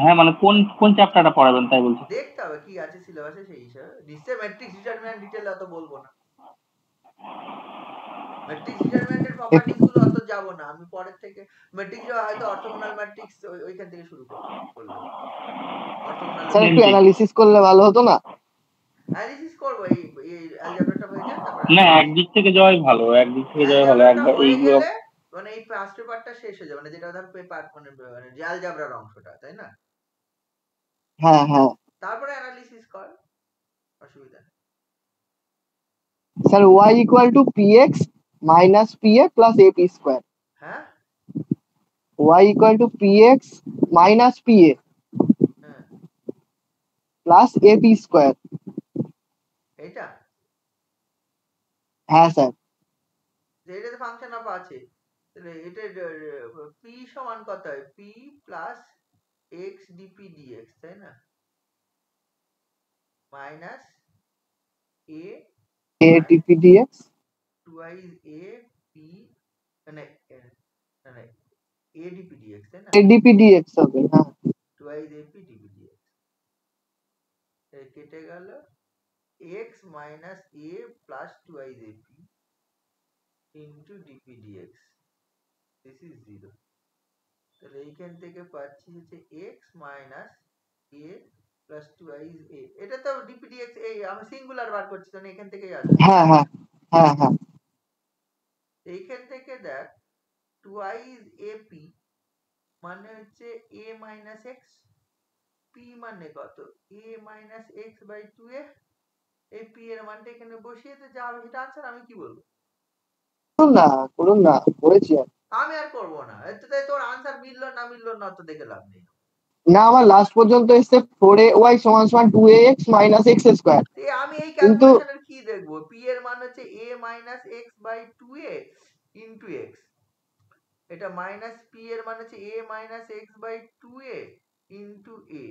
Speaker 5: হ্যাঁ মানে কোন কোন চ্যাপ্টারটা পড়াবেন তাই বলছি।
Speaker 2: দেখতে হবে কি আছে সিলেবাসে, সেই হিসাবে। নিশ্চয় ম্যাট্রিক্স ডিটারমিন্যান্ট ডিটেইল অত বলবো না, ম্যাট্রিক্স ডিটারমিন্যান্টের প্রপার্টিজ গুলো অত যাব না আমি, পরের থেকে ম্যাট্রিক্স হয়তো অর্থোগোনাল ম্যাট্রিক্স ওইখান থেকে শুরু করলে অর্থোগোনাল
Speaker 1: স্যার একটু অ্যানালিসিস করলে ভালো হতো না?
Speaker 2: অ্যানালিসিস করব, এই অ্যালজেব্রাটা হয়ে যায়, তারপর
Speaker 5: না একদিক থেকে যাওয়াই ভালো, একদিক থেকে যাওয়াই ভালো। একবার
Speaker 2: হয়ে
Speaker 5: এইগুলো
Speaker 2: গেলে মানে এই ফার্স্ট পেপারটা শেষ হয়ে যাবে, মানে যেটা ধর পেপার মানে যে অ্যালজেব্রার অংশটা, তাই না?
Speaker 1: হ্যাঁ হ্যাঁ
Speaker 2: তারপরে অ্যানালিসিস কর, অসুবিধা নেই।
Speaker 1: Sir y equal to px minus pa plus ap square.
Speaker 2: হ্যাঁ
Speaker 1: y equal to px minus pa
Speaker 2: হ্যাঁ
Speaker 1: প্লাস ap স্কয়ার।
Speaker 2: এইটা
Speaker 1: হ্যাঁ স্যার।
Speaker 2: এটাতে ফাংশন অফ আছে, তাহলে এটা p সমান কত হয়, p plus x dp dx, তাই না? Minus a
Speaker 1: dp dx
Speaker 2: twice a p মানে মানে a dp dx, তাই না?
Speaker 1: adp dx হবে, হ্যাঁ।
Speaker 2: twice a p dp dx কেটে গেল, x minus a plus twice a p into dp dx, this is 0। তাহলে এইখান থেকে পাচ্ছি হচ্ছে x minus a plus twice a, এটা তো dp dx, এই আমি সিঙ্গুলার বার করছি, তো এখান থেকেই আসবে।
Speaker 1: হ্যাঁ হ্যাঁ হ্যাঁ হ্যাঁ
Speaker 2: এইখান থেকে দেখ twice ap মানে হচ্ছে a minus x, p মানে কত, a minus x by 2a, এই p এর মানটা এখানে বসিয়ে তো যা হবে সেটা আনসার। আমি কি বলবো?
Speaker 1: করুন না করেছি
Speaker 2: আমি আর করবো না, এতে তোর আনসার মিললো না মিললো না তো দেখে লাভ নেই।
Speaker 1: না, আমার লাস্ট পর্যন্ত এসে 4ay সমান সমান 2ax মাইনাস x স্কয়ার।
Speaker 2: আমি এই
Speaker 1: কিন্তু
Speaker 2: ক্যালকুলেশনের কি দেখবো, p এর মান হচ্ছে a minus x by 2a into x, এটা মাইনাস p এর মান হচ্ছে a minus x by 2a into a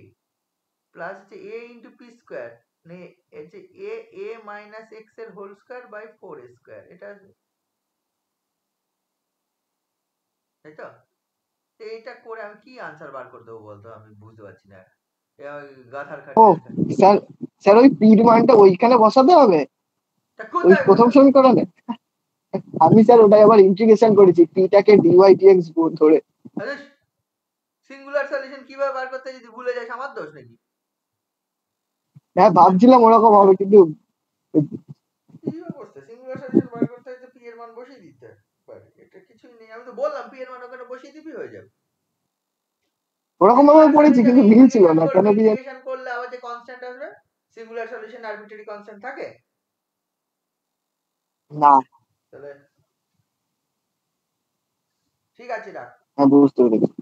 Speaker 2: plus হচ্ছে a into p স্কয়ার, মানে হচ্ছে a minus x এর whole square by 4a square, এটা তাই তো? এইটা করে আমি কি আনসার বার করে দেবো বলতো, আমি বুঝতে পারছি না। গাধার
Speaker 1: ও
Speaker 2: খাটনি।
Speaker 1: স্যার, স্যার ওই পির মানটা ওইখানে বসাতে হবে, ওই প্রথম সমীকরণে। আমি স্যার ওটাই আবার ইন্টিগ্রেশন করেছি, পিটাকে ডিওয়াই ডিএক্স ধরে।
Speaker 2: আরে সিঙ্গুলার সলিউশন কিভাবে বার করতে যদি ভুলে যাস, আমার দোষ নাকি?
Speaker 1: হ্যাঁ ভাবছিলাম ওরকম হবে, কিন্তু
Speaker 2: কি অবস্থা, সিঙ্গুলার সলিউশন বার করতে হলে পি এর মান বসিয়ে দিতে পারে, এটা কিছুই নেই। আমি তো বললাম পি এর মান ওখানে বসিয়ে দিবি, হয়ে যাবে।
Speaker 1: ওরকম ভাবে পড়েছি কিন্তু মিলছিল না কেন কি জানি।
Speaker 2: ইন্টিগ্রেশন করলে আবার যে কনস্ট্যান্ট আসবে, সিঙ্গুলার সলিউশন আরবিট্রারি কনস্ট্যান্ট থাকে
Speaker 1: না।
Speaker 2: তাহলে ঠিক আছে, রাখ।
Speaker 1: হ্যাঁ বুঝতে পেরেছি।